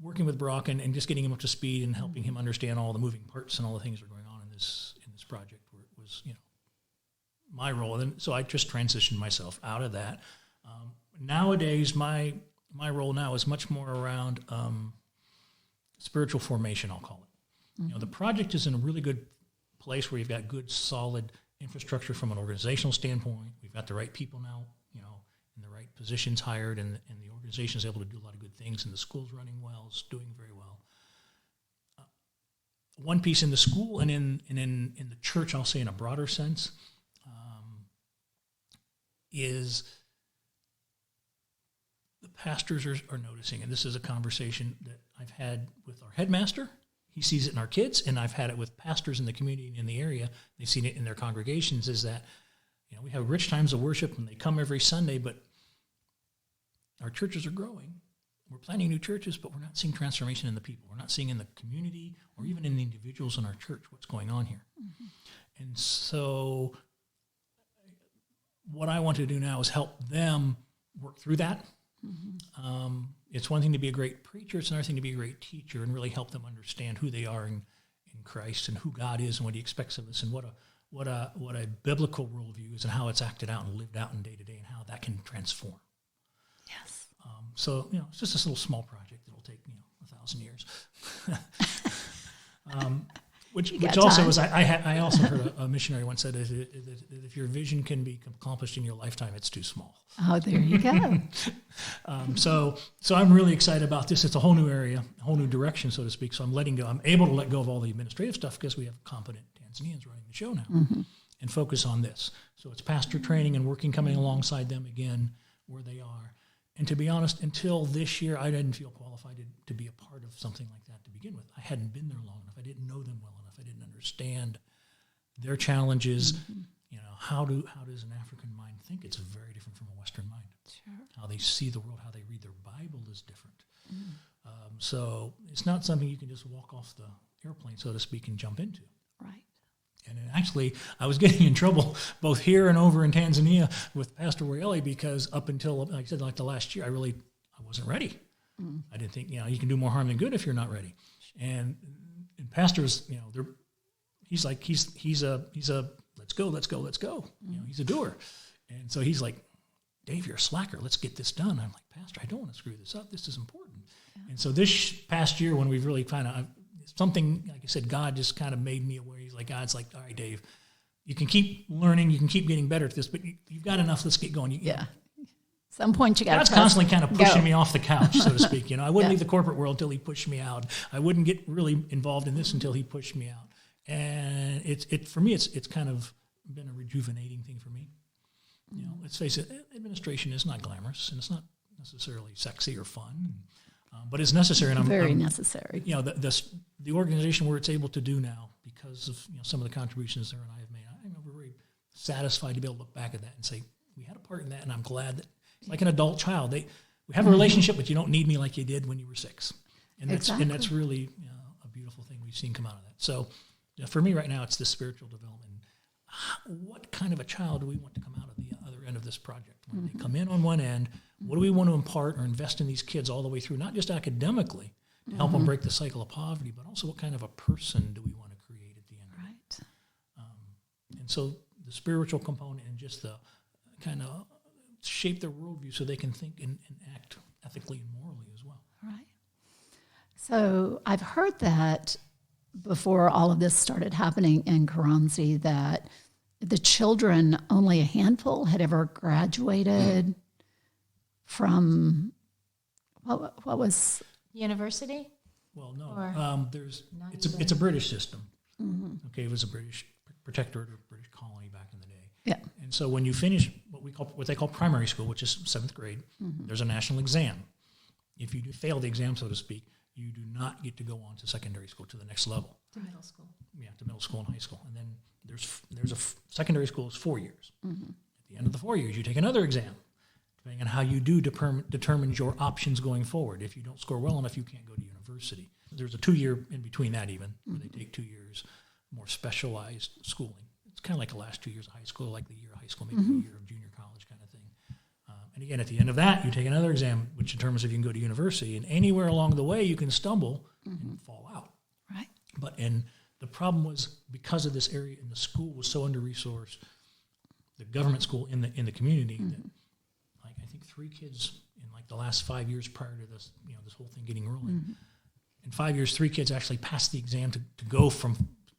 working with Brock and just getting him up to speed and helping him understand all the moving parts and all the things that are going on in this project was my role. And so I just transitioned myself out of that. Nowadays, my role now is much more around spiritual formation, I'll call it. The project is in a really good place where you've got good, solid infrastructure from an organizational standpoint. We've got the right people now, in the right positions hired, and the organization is able to do a lot of good things, and the school's running well, it's doing very well. One piece in the school and in the church, I'll say in a broader sense, is the pastors are noticing, and this is a conversation that I've had with our headmaster. He sees it in our kids, and I've had it with pastors in the community and in the area. They've seen it in their congregations, is that we have rich times of worship, and they come every Sunday, but our churches are growing. We're planting new churches, but we're not seeing transformation in the people. We're not seeing in the community or even in the individuals in our church what's going on here. Mm-hmm. And so what I want to do now is help them work through that. Mm-hmm. It's one thing to be a great preacher. It's another thing to be a great teacher and really help them understand who they are in Christ and who God is and what he expects of us and what a biblical worldview is and how it's acted out and lived out in day to day and how that can transform. Yes. So, it's just this little small project that'll take, 1,000 years. Which also was, I also heard a missionary once said that if your vision can be accomplished in your lifetime, it's too small. Oh, there you go. So I'm really excited about this. It's a whole new area, a whole new direction, so to speak. So I'm able to let go of all the administrative stuff because we have competent Tanzanians running the show now and focus on this. So it's pastor training and coming alongside them again where they are. And to be honest, until this year, I didn't feel qualified to be a part of something like that to begin with. I hadn't been there long enough. I didn't know them well enough. I didn't understand their challenges. Mm-hmm. How does an African mind think? It's very different from a Western mind. Sure. How they see the world, how they read their Bible is different. So it's not something you can just walk off the airplane, so to speak, and jump into. Right. And actually, I was getting in trouble both here and over in Tanzania with Pastor Wariaeli because up until, like I said, like the last year, I wasn't ready. Mm. I didn't think, you can do more harm than good if you're not ready. And pastors, he's a let's go. Mm. He's a doer. And so he's like, Dave, you're a slacker. Let's get this done. I'm like, Pastor, I don't want to screw this up. This is important. Yeah. And so this past year when we've really kind of, something, like I said, God just kind of made me aware. God's like, all right, Dave, you can keep learning, you can keep getting better at this, but you've got enough. Let's get going. Some point you got. God's constantly kind of pushing me off the couch, so to speak. I wouldn't leave the corporate world until he pushed me out. I wouldn't get really involved in this until he pushed me out. And for me, it's kind of been a rejuvenating thing for me. Let's face it, administration is not glamorous and it's not necessarily sexy or fun. But it's necessary, and I'm necessary. The organization where it's able to do now because of some of the contributions there and I have made. I'm very satisfied to be able to look back at that and say we had a part in that, and I'm glad that, like an adult child, we have a relationship, but you don't need me like you did when you were 6, and that's really a beautiful thing we've seen come out of that. So for me right now, it's this spiritual development. What kind of a child do we want to come out of the other end of this project? When they come in on one end, what do we want to impart or invest in these kids all the way through, not just academically to help them break the cycle of poverty, but also what kind of a person do we want to create at the end? Right. And so the spiritual component and just the kind of shape their worldview so they can think and act ethically and morally as well. Right. So I've heard that before all of this started happening in Karansi that the children, only a handful had ever graduated from what was university? Well, no. It's a British system. Mm-hmm. Okay, it was a British protectorate or British colony back in the day. Yeah. And so when you finish what they call primary school, which is 7th grade, there's a national exam. If you fail the exam, so to speak, you do not get to go on to secondary school to the next level. To middle school. Yeah, to middle school and high school. And then there's a secondary school is 4 years. Mm-hmm. At the end of the 4 years, you take another exam. Depending on how you do determines your options going forward. If you don't score well enough, you can't go to university. There's a 2-year in between that even, where they take 2 years more specialized schooling. It's kind of like the last 2 years of high school, like the year of high school, maybe the year of junior college kind of thing. And again, at the end of that, you take another exam, which determines if you can go to university. And anywhere along the way, you can stumble and fall out. Right. And the problem was because of this area, and the school was so under-resourced, the government school in the community, that like I think 3 kids in like the last 5 years prior to this, this whole thing getting rolling. In 5 years, 3 kids actually passed the exam to go from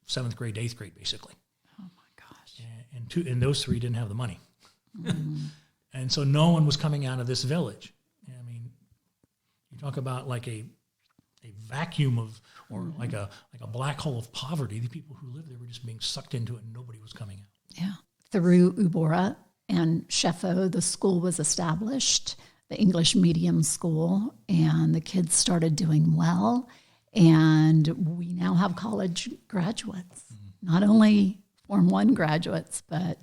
7th grade to 8th grade, basically. Oh my gosh. And those 3 didn't have the money. And so no one was coming out of this village. I mean, you talk about like a vacuum of, or like a black hole of poverty. The people who lived there were just being sucked into it, and nobody was coming out. Yeah. Through Ubora and SHEFO, the school was established, the English medium school, and the kids started doing well. And we now have college graduates, not only Form 1 graduates, but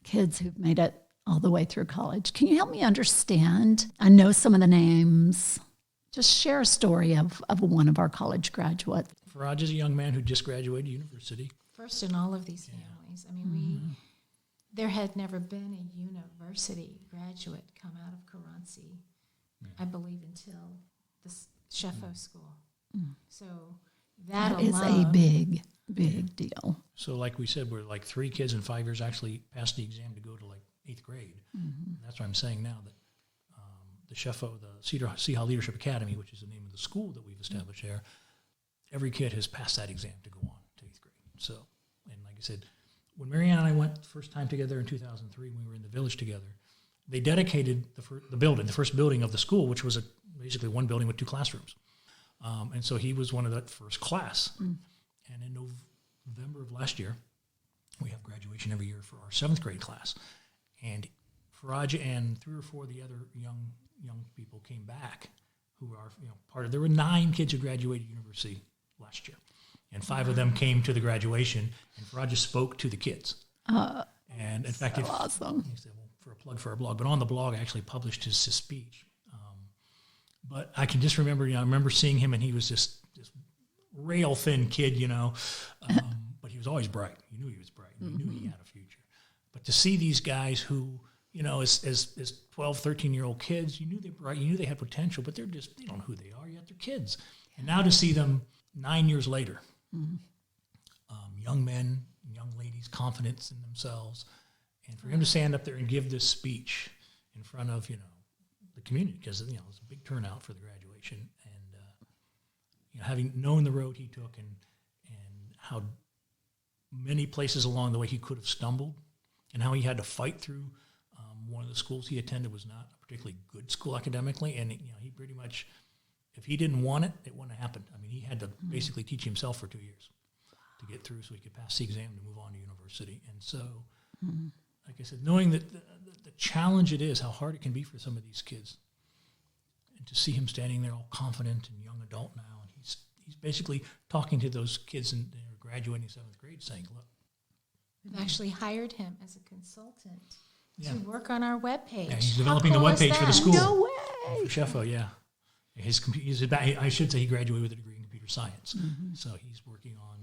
kids who've made it all the way through college. Can you help me understand? I know some of the names. Just share a story of one of our college graduates. Faraj is a young man who just graduated university. First in all of these families. I mean, there had never been a university graduate come out of Karansi, I believe, until the SHEFO school. So that is a big deal. So like we said, we're like 3 kids in 5 years actually passed the exam to go to like 8th grade. That's what I'm saying now, that the SHEFO, the Sea Leadership Academy, which is the name of the school that we've established there, every kid has passed that exam to go on to 8th grade. So, and like I said, when Marianne and I went the first time together in 2003, when we were in the village together, they dedicated the first building of the school, which was basically one building with 2 classrooms. And so he was one of that first class. And in November of last year, we have graduation every year for our 7th grade class. And Faraj and 3 or 4 of the other young people came back who are part of. There were 9 kids who graduated university last year, and 5 of them came to the graduation. And Faraj spoke to the kids. And in fact, awesome. He said, "Well, for a plug for our blog," but on the blog, I actually published his speech. But I can just remember, I remember seeing him, and he was just this rail thin kid, but he was always bright. You knew he was bright. You knew he had a future. But to see these guys who, as 12, 13-year-old kids, you knew they were bright, you knew they had potential, but they don't know who they are yet. They're kids. And now to see them 9 years later, young men, young ladies, confidence in themselves, and for him to stand up there and give this speech in front of, the community, because, it was a big turnout for the graduation, and, having known the road he took and how many places along the way he could have stumbled, and how he had to fight through. One of the schools he attended was not a particularly good school academically, and he pretty much, if he didn't want it, it wouldn't have happened. I mean, he had to basically teach himself for 2 years to get through so he could pass the exam to move on to university. And so, like I said, knowing that the challenge it is, how hard it can be for some of these kids, and to see him standing there all confident and young adult now, and he's basically talking to those kids in graduating 7th grade, saying, "Look, we've actually hired him as a consultant to work on our webpage." Yeah, he's developing the webpage for the school. No way. For SHEFO, yeah. I should say he graduated with a degree in computer science. So he's working on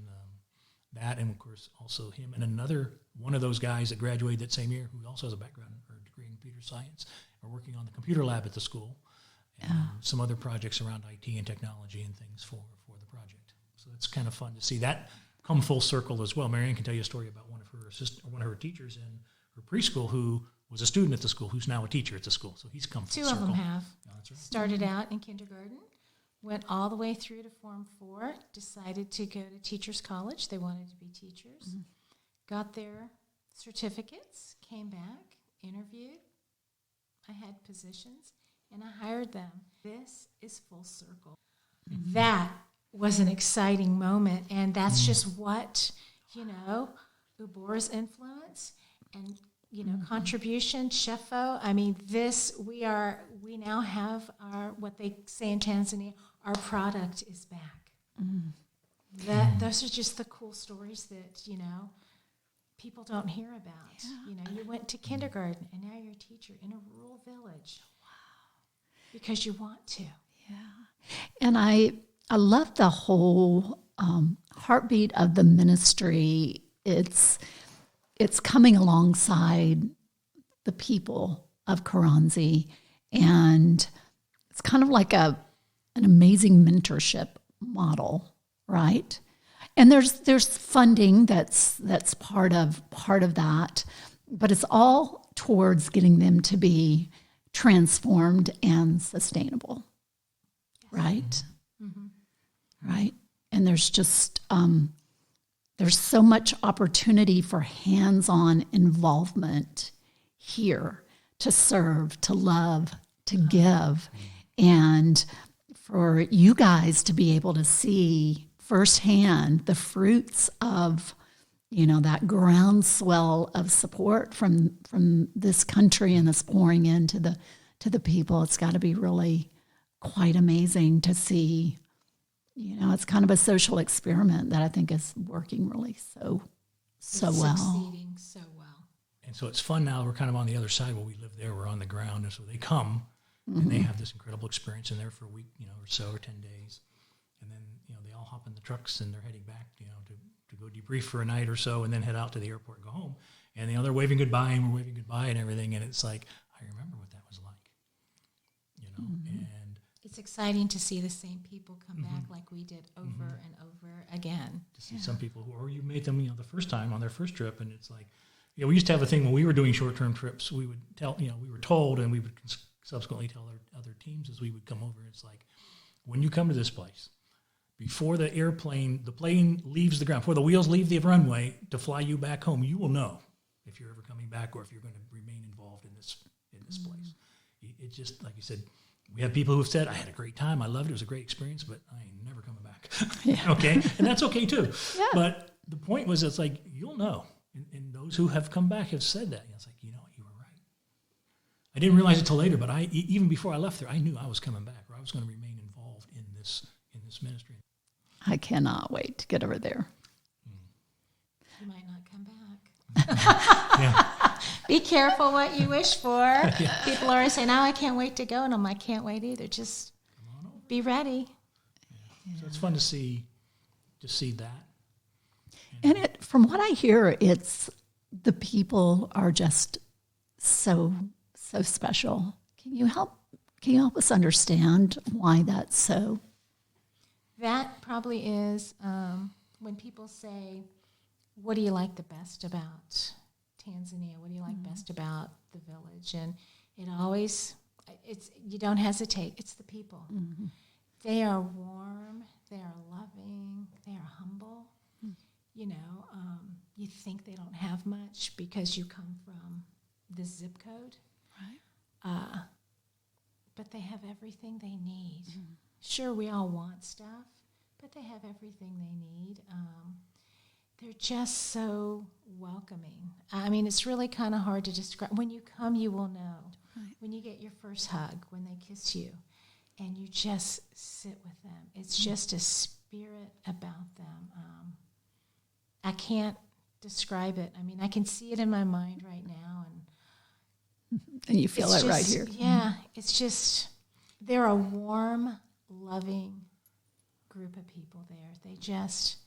that, and of course also him and another one of those guys that graduated that same year, who also has a background or a degree in computer science, are working on the computer lab at the school, and some other projects around IT and technology and things for the project. So it's kind of fun to see that come full circle as well. Marianne can tell you a story about one of her teachers in her preschool who was a student at the school, who's now a teacher at the school. So he's come full 2 circle. of them have. Oh, that's right. Started out in kindergarten, went all the way through to Form 4, decided to go to teachers college. They wanted to be teachers. Got their certificates, came back, interviewed. I had positions, and I hired them. This is full circle. That was an exciting moment, and that's just what, Ubora's influence and, contribution, SHEFO. I mean, we now have what they say in Tanzania, our product is back. Those are just the cool stories that, people don't hear about. You went to kindergarten, and now you're a teacher in a rural village. Wow. Because you want to. Yeah. And I love the whole heartbeat of the ministry. It's coming alongside the people of Karansi, and it's kind of like an amazing mentorship model, right? And there's funding that's part of that, but it's all towards getting them to be transformed and sustainable, right? Right. And there's just there's so much opportunity for hands-on involvement here to serve, to love, to give, and for you guys to be able to see firsthand the fruits of, that groundswell of support from this country and this pouring into the people. It's got to be really quite amazing to see. It's kind of a social experiment that I think is working really so well. Succeeding so well. And so it's fun now. We're kind of on the other side where we live there. We're on the ground. And so they come and they have this incredible experience in there for a week, or so, or 10 days. And then, they all hop in the trucks and they're heading back, to go debrief for a night or so and then head out to the airport and go home. And, they're waving goodbye and we're waving goodbye and everything. And it's like, I remember what that was like, and it's exciting to see the same people come back like we did over and over again. To see some people or you made them, the first time on their first trip. And it's like, we used to have a thing when we were doing short-term trips, we would tell, we were told, and we would subsequently tell our other teams as we would come over, it's like, when you come to this place, before the plane leaves the ground, before the wheels leave the runway to fly you back home, you will know if you're ever coming back or if you're going to remain involved in this place. It's just, like you said, we have people who've said, I had a great time, I loved it, it was a great experience, but I ain't never coming back. Okay? And that's okay too. Yeah. But the point was, it's like, you'll know. And those who have come back have said that. And it's like, you were right. I didn't realize it till later, but even before I left there, I knew I was coming back, or I was going to remain involved in this ministry. I cannot wait to get over there. You might not come back. Yeah. Be careful what you wish for. Yeah. People are always saying, I can't wait to go. And I'm like, I can't wait either. Just be ready. Yeah. So it's fun to see that. And from what I hear, it's the people are just so special. Can you help us understand why that's so? That probably is when people say, what do you like the best about Tanzania? What do you like best about the village? And you don't hesitate. It's the people. Mm-hmm. They are warm. They are loving. They are humble. You think they don't have much because you come from this zip code. Right. But they have everything they need. Mm. Sure, we all want stuff, but they have everything they need. They're just so welcoming. I mean, it's really kind of hard to describe. When you come, you will know. Right. When you get your first hug, when they kiss you, and you just sit with them. It's just a spirit about them. I can't describe it. I mean, I can see it in my mind right now. And you feel it right here. Yeah, it's just, they're a warm, loving group of people there. They just,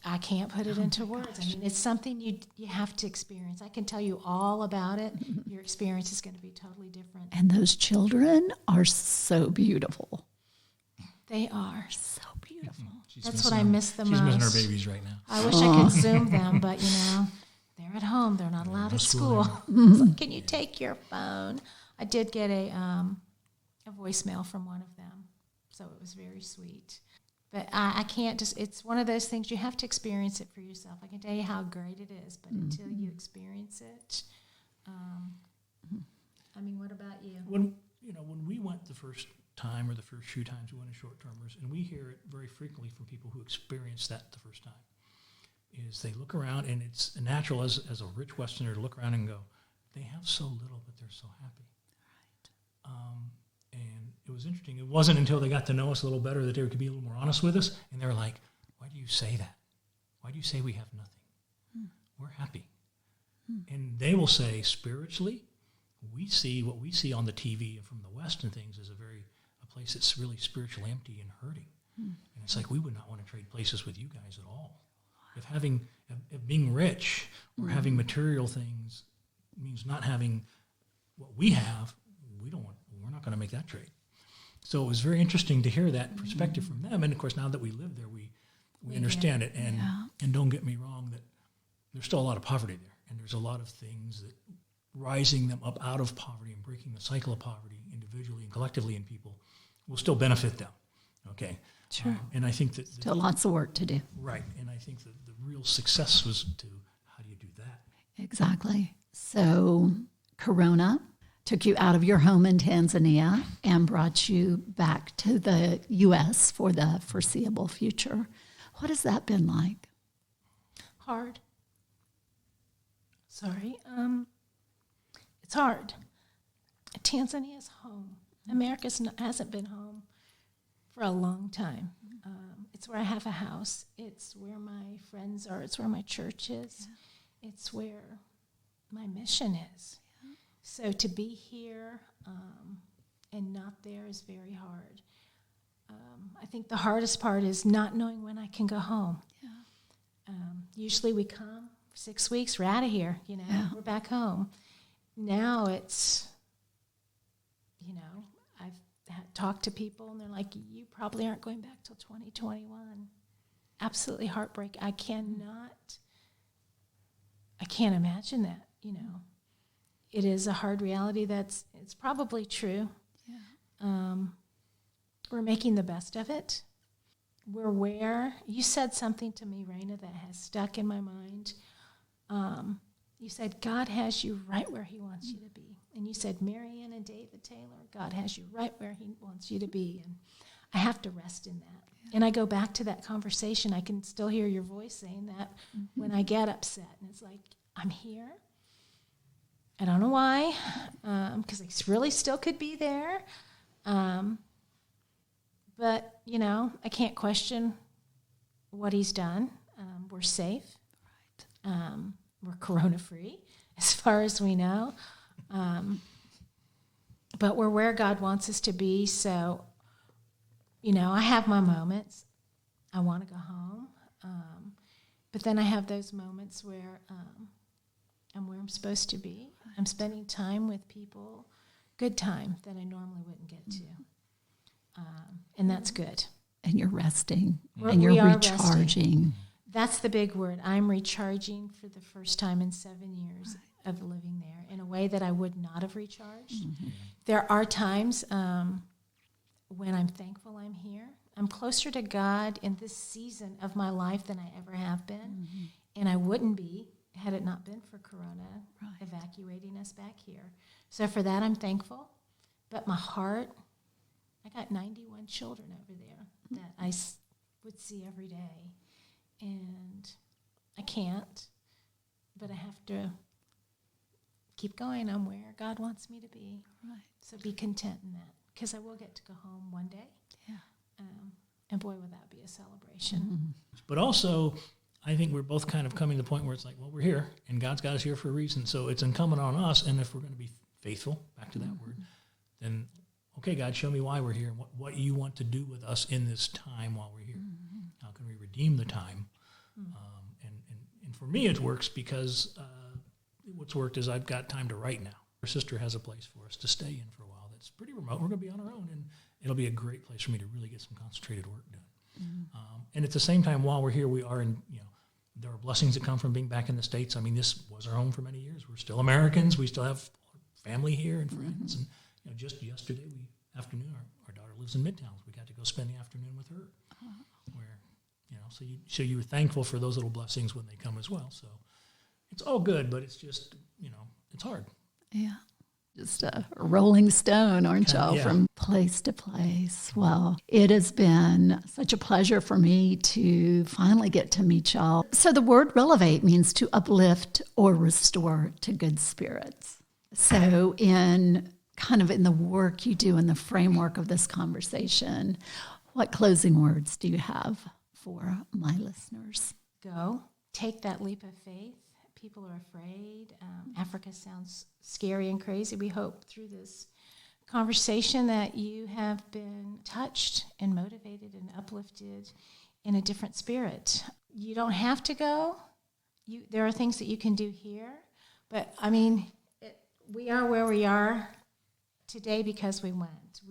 I can't put it into words. Gosh. I mean, it's something you have to experience. I can tell you all about it. Your experience is going to be totally different. And those children are so beautiful. They are so beautiful. That's what I miss the most. She's missing her babies right now. I wish I could Zoom them, but they're at home. They're not allowed at school. So can you take your phone? I did get a voicemail from one of them, so it was very sweet. But I can't it's one of those things you have to experience it for yourself. I can tell you how great it is, but until you experience it, I mean, what about you? When we went the first time or the first few times we went as short-termers, and we hear it very frequently from people who experience that the first time, is they look around, and it's natural as a rich Westerner to look around and go, they have so little, but they're so happy. Right. And it was interesting. It wasn't until they got to know us a little better that they could be a little more honest with us, and they were like, why do you say that? Why do you say we have nothing? We're happy. And they will say, spiritually, what we see on the TV and from the West and things is a place that's really spiritually empty and hurting. And it's like, we would not want to trade places with you guys at all. If being rich or having material things means not having what we have, we're not going to make that trade. So it was very interesting to hear that perspective from them. And of course, now that we live there, we understand it. And don't get me wrong, that there's still a lot of poverty there. And there's a lot of things that rising them up out of poverty and breaking the cycle of poverty individually and collectively in people will still benefit them. Okay. Sure. And I think that Still lots of work to do. right. And I think that the real success was to how do you do that? Exactly. So Corona took you out of your home in Tanzania and brought you back to the U.S. for the foreseeable future. What has that been like? Hard. Sorry. It's hard. Tanzania's home. America hasn't been home for a long time. It's where I have a house. It's where my friends are. It's where my church is. Yeah. It's where my mission is. Yeah. So to be here and not there is very hard. I think the hardest part is not knowing when I can go home. Yeah. Usually we come 6 weeks, we're out of here, we're back home. Now it's, I've talked to people and they're like, you probably aren't going back till 2021. Absolutely heartbreak. I can't imagine that, It is a hard reality it's probably true. Yeah. We're making the best of it. We're where, you said something to me, Raina, that has stuck in my mind. You said, God has you right where he wants you to be. And you said, Marianne and David Taylor, God has you right where he wants you to be. And I have to rest in that. Yeah. And I go back to that conversation. I can still hear your voice saying that when I get upset. And it's like, I'm here. I don't know why, because I really still could be there. But, I can't question what he's done. We're safe. Right. We're corona-free as far as we know. But we're where God wants us to be. So, I have my moments. I want to go home. But then I have those moments where I'm where I'm supposed to be. I'm spending time with people, good time that I normally wouldn't get to. And that's good. And you're resting. And you're recharging. Resting. That's the big word. I'm recharging for the first time in 7 years of living there in a way that I would not have recharged. Mm-hmm. There are times when I'm thankful I'm here. I'm closer to God in this season of my life than I ever have been. Mm-hmm. And I wouldn't be had it not been for Corona evacuating us back here. So for that, I'm thankful. But my heart, I got 91 children over there that I would see every day. And I can't, but I have to keep going. I'm where God wants me to be. Right. So be content in that, because I will get to go home one day. Yeah. And boy, would that be a celebration. Mm-hmm. But also, I think we're both kind of coming to the point where it's like, well, we're here, and God's got us here for a reason. So it's incumbent on us, and if we're going to be faithful, back to that word, then, okay, God, show me why we're here, and what you want to do with us in this time while we're here. Mm-hmm. How can we redeem the time? And for me, it works because what's worked is I've got time to write now. Our sister has a place for us to stay in for a while that's pretty remote. We're going to be on our own, and it'll be a great place for me to really get some concentrated work done. Mm-hmm. And at the same time, while we're here, we are in, there are blessings that come from being back in the States. I mean, this was our home for many years. We're still Americans. We still have family here and friends. Mm-hmm. And just yesterday afternoon, our daughter lives in Midtown. We got to go spend the afternoon with her. So you were thankful for those little blessings when they come as well. So it's all good, but it's just, it's hard. Yeah. Just a rolling stone, aren't y'all, from place to place. Well, it has been such a pleasure for me to finally get to meet y'all. So the word relevate means to uplift or restore to good spirits. So in the work you do in the framework of this conversation, what closing words do you have for my listeners? Go. Take that leap of faith. People are afraid. Africa sounds scary and crazy. We hope through this conversation that you have been touched and motivated and uplifted in a different spirit. You don't have to go. There are things that you can do here. But, we are where we are today because we went.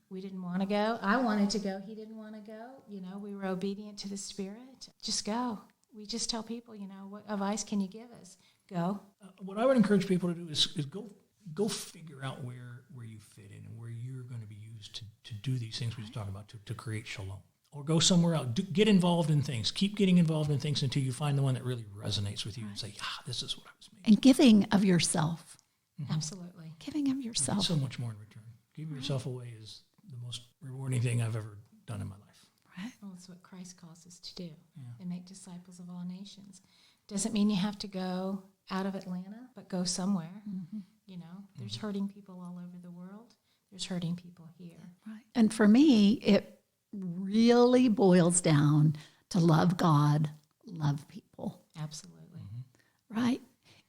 We didn't want to go. I wanted to go. He didn't want to go. We were obedient to the Spirit. Just go. We just tell people, what advice can you give us? Go. What I would encourage people to do is go figure out where you fit in and where you're going to be used to do these things we just talked about, to create shalom. Or go somewhere else. Get involved in things. Keep getting involved in things until you find the one that really resonates with you and say, this is what I was made. And giving of yourself. Mm-hmm. Absolutely. Giving of yourself. So much more in return. Giving yourself away is the most rewarding thing I've ever done in my life. Right. Well, that's what Christ calls us to do, and make disciples of all nations. Doesn't mean you have to go out of Atlanta, but go somewhere. Mm-hmm. You know, there's hurting people all over the world. There's hurting people here. Right. And for me, it really boils down to love God, love people. Absolutely. Mm-hmm. Right?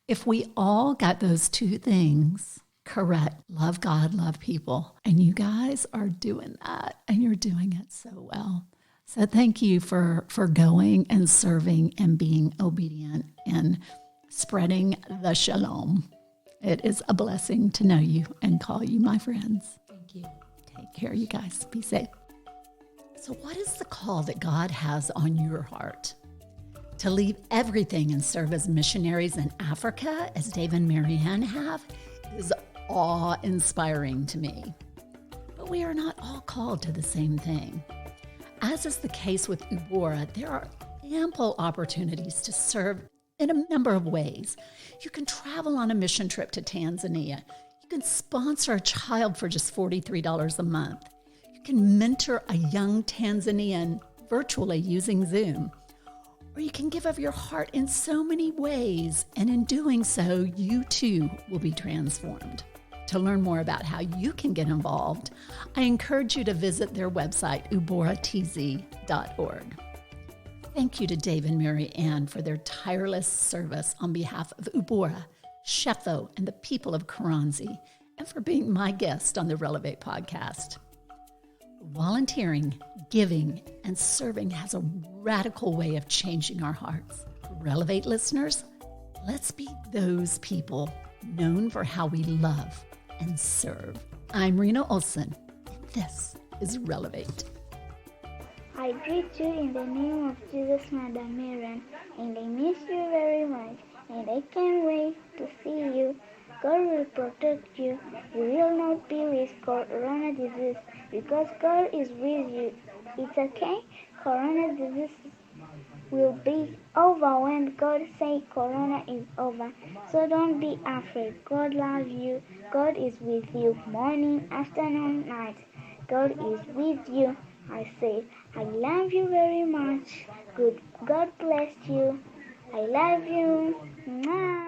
If we all got those two things correct, love God, love people, and you guys are doing that, and you're doing it so well. So thank you for going and serving and being obedient and spreading the shalom. It is a blessing to know you and call you my friends. Thank you. Take care, you guys. Be safe. So what is the call that God has on your heart? To leave everything and serve as missionaries in Africa, as Dave and Marianne have, is awe-inspiring to me. But we are not all called to the same thing. As is the case with Ubora, there are ample opportunities to serve in a number of ways. You can travel on a mission trip to Tanzania. You can sponsor a child for just $43 a month. You can mentor a young Tanzanian virtually using Zoom. Or you can give of your heart in so many ways, and in doing so, you too will be transformed. To learn more about how you can get involved, I encourage you to visit their website, UboraTZ.org. Thank you to Dave and Mary Ann for their tireless service on behalf of Ubora, SHEFO, and the people of Karansi, and for being my guest on the Relevate podcast. Volunteering, giving, and serving has a radical way of changing our hearts. Relevate listeners, let's be those people known for how we love and serve. I'm Rena Olson, and this is Relevate. I greet you in the name of Jesus, Madam Marianne, and I miss you very much, and I can't wait to see you. God will protect you. You will not be with corona disease because God is with you. It's okay. Corona disease will be over when God says corona is over. So don't be afraid. God loves you. God is with you morning, afternoon, night. God is with you. I say, I love you very much. God bless you. I love you. Mwah.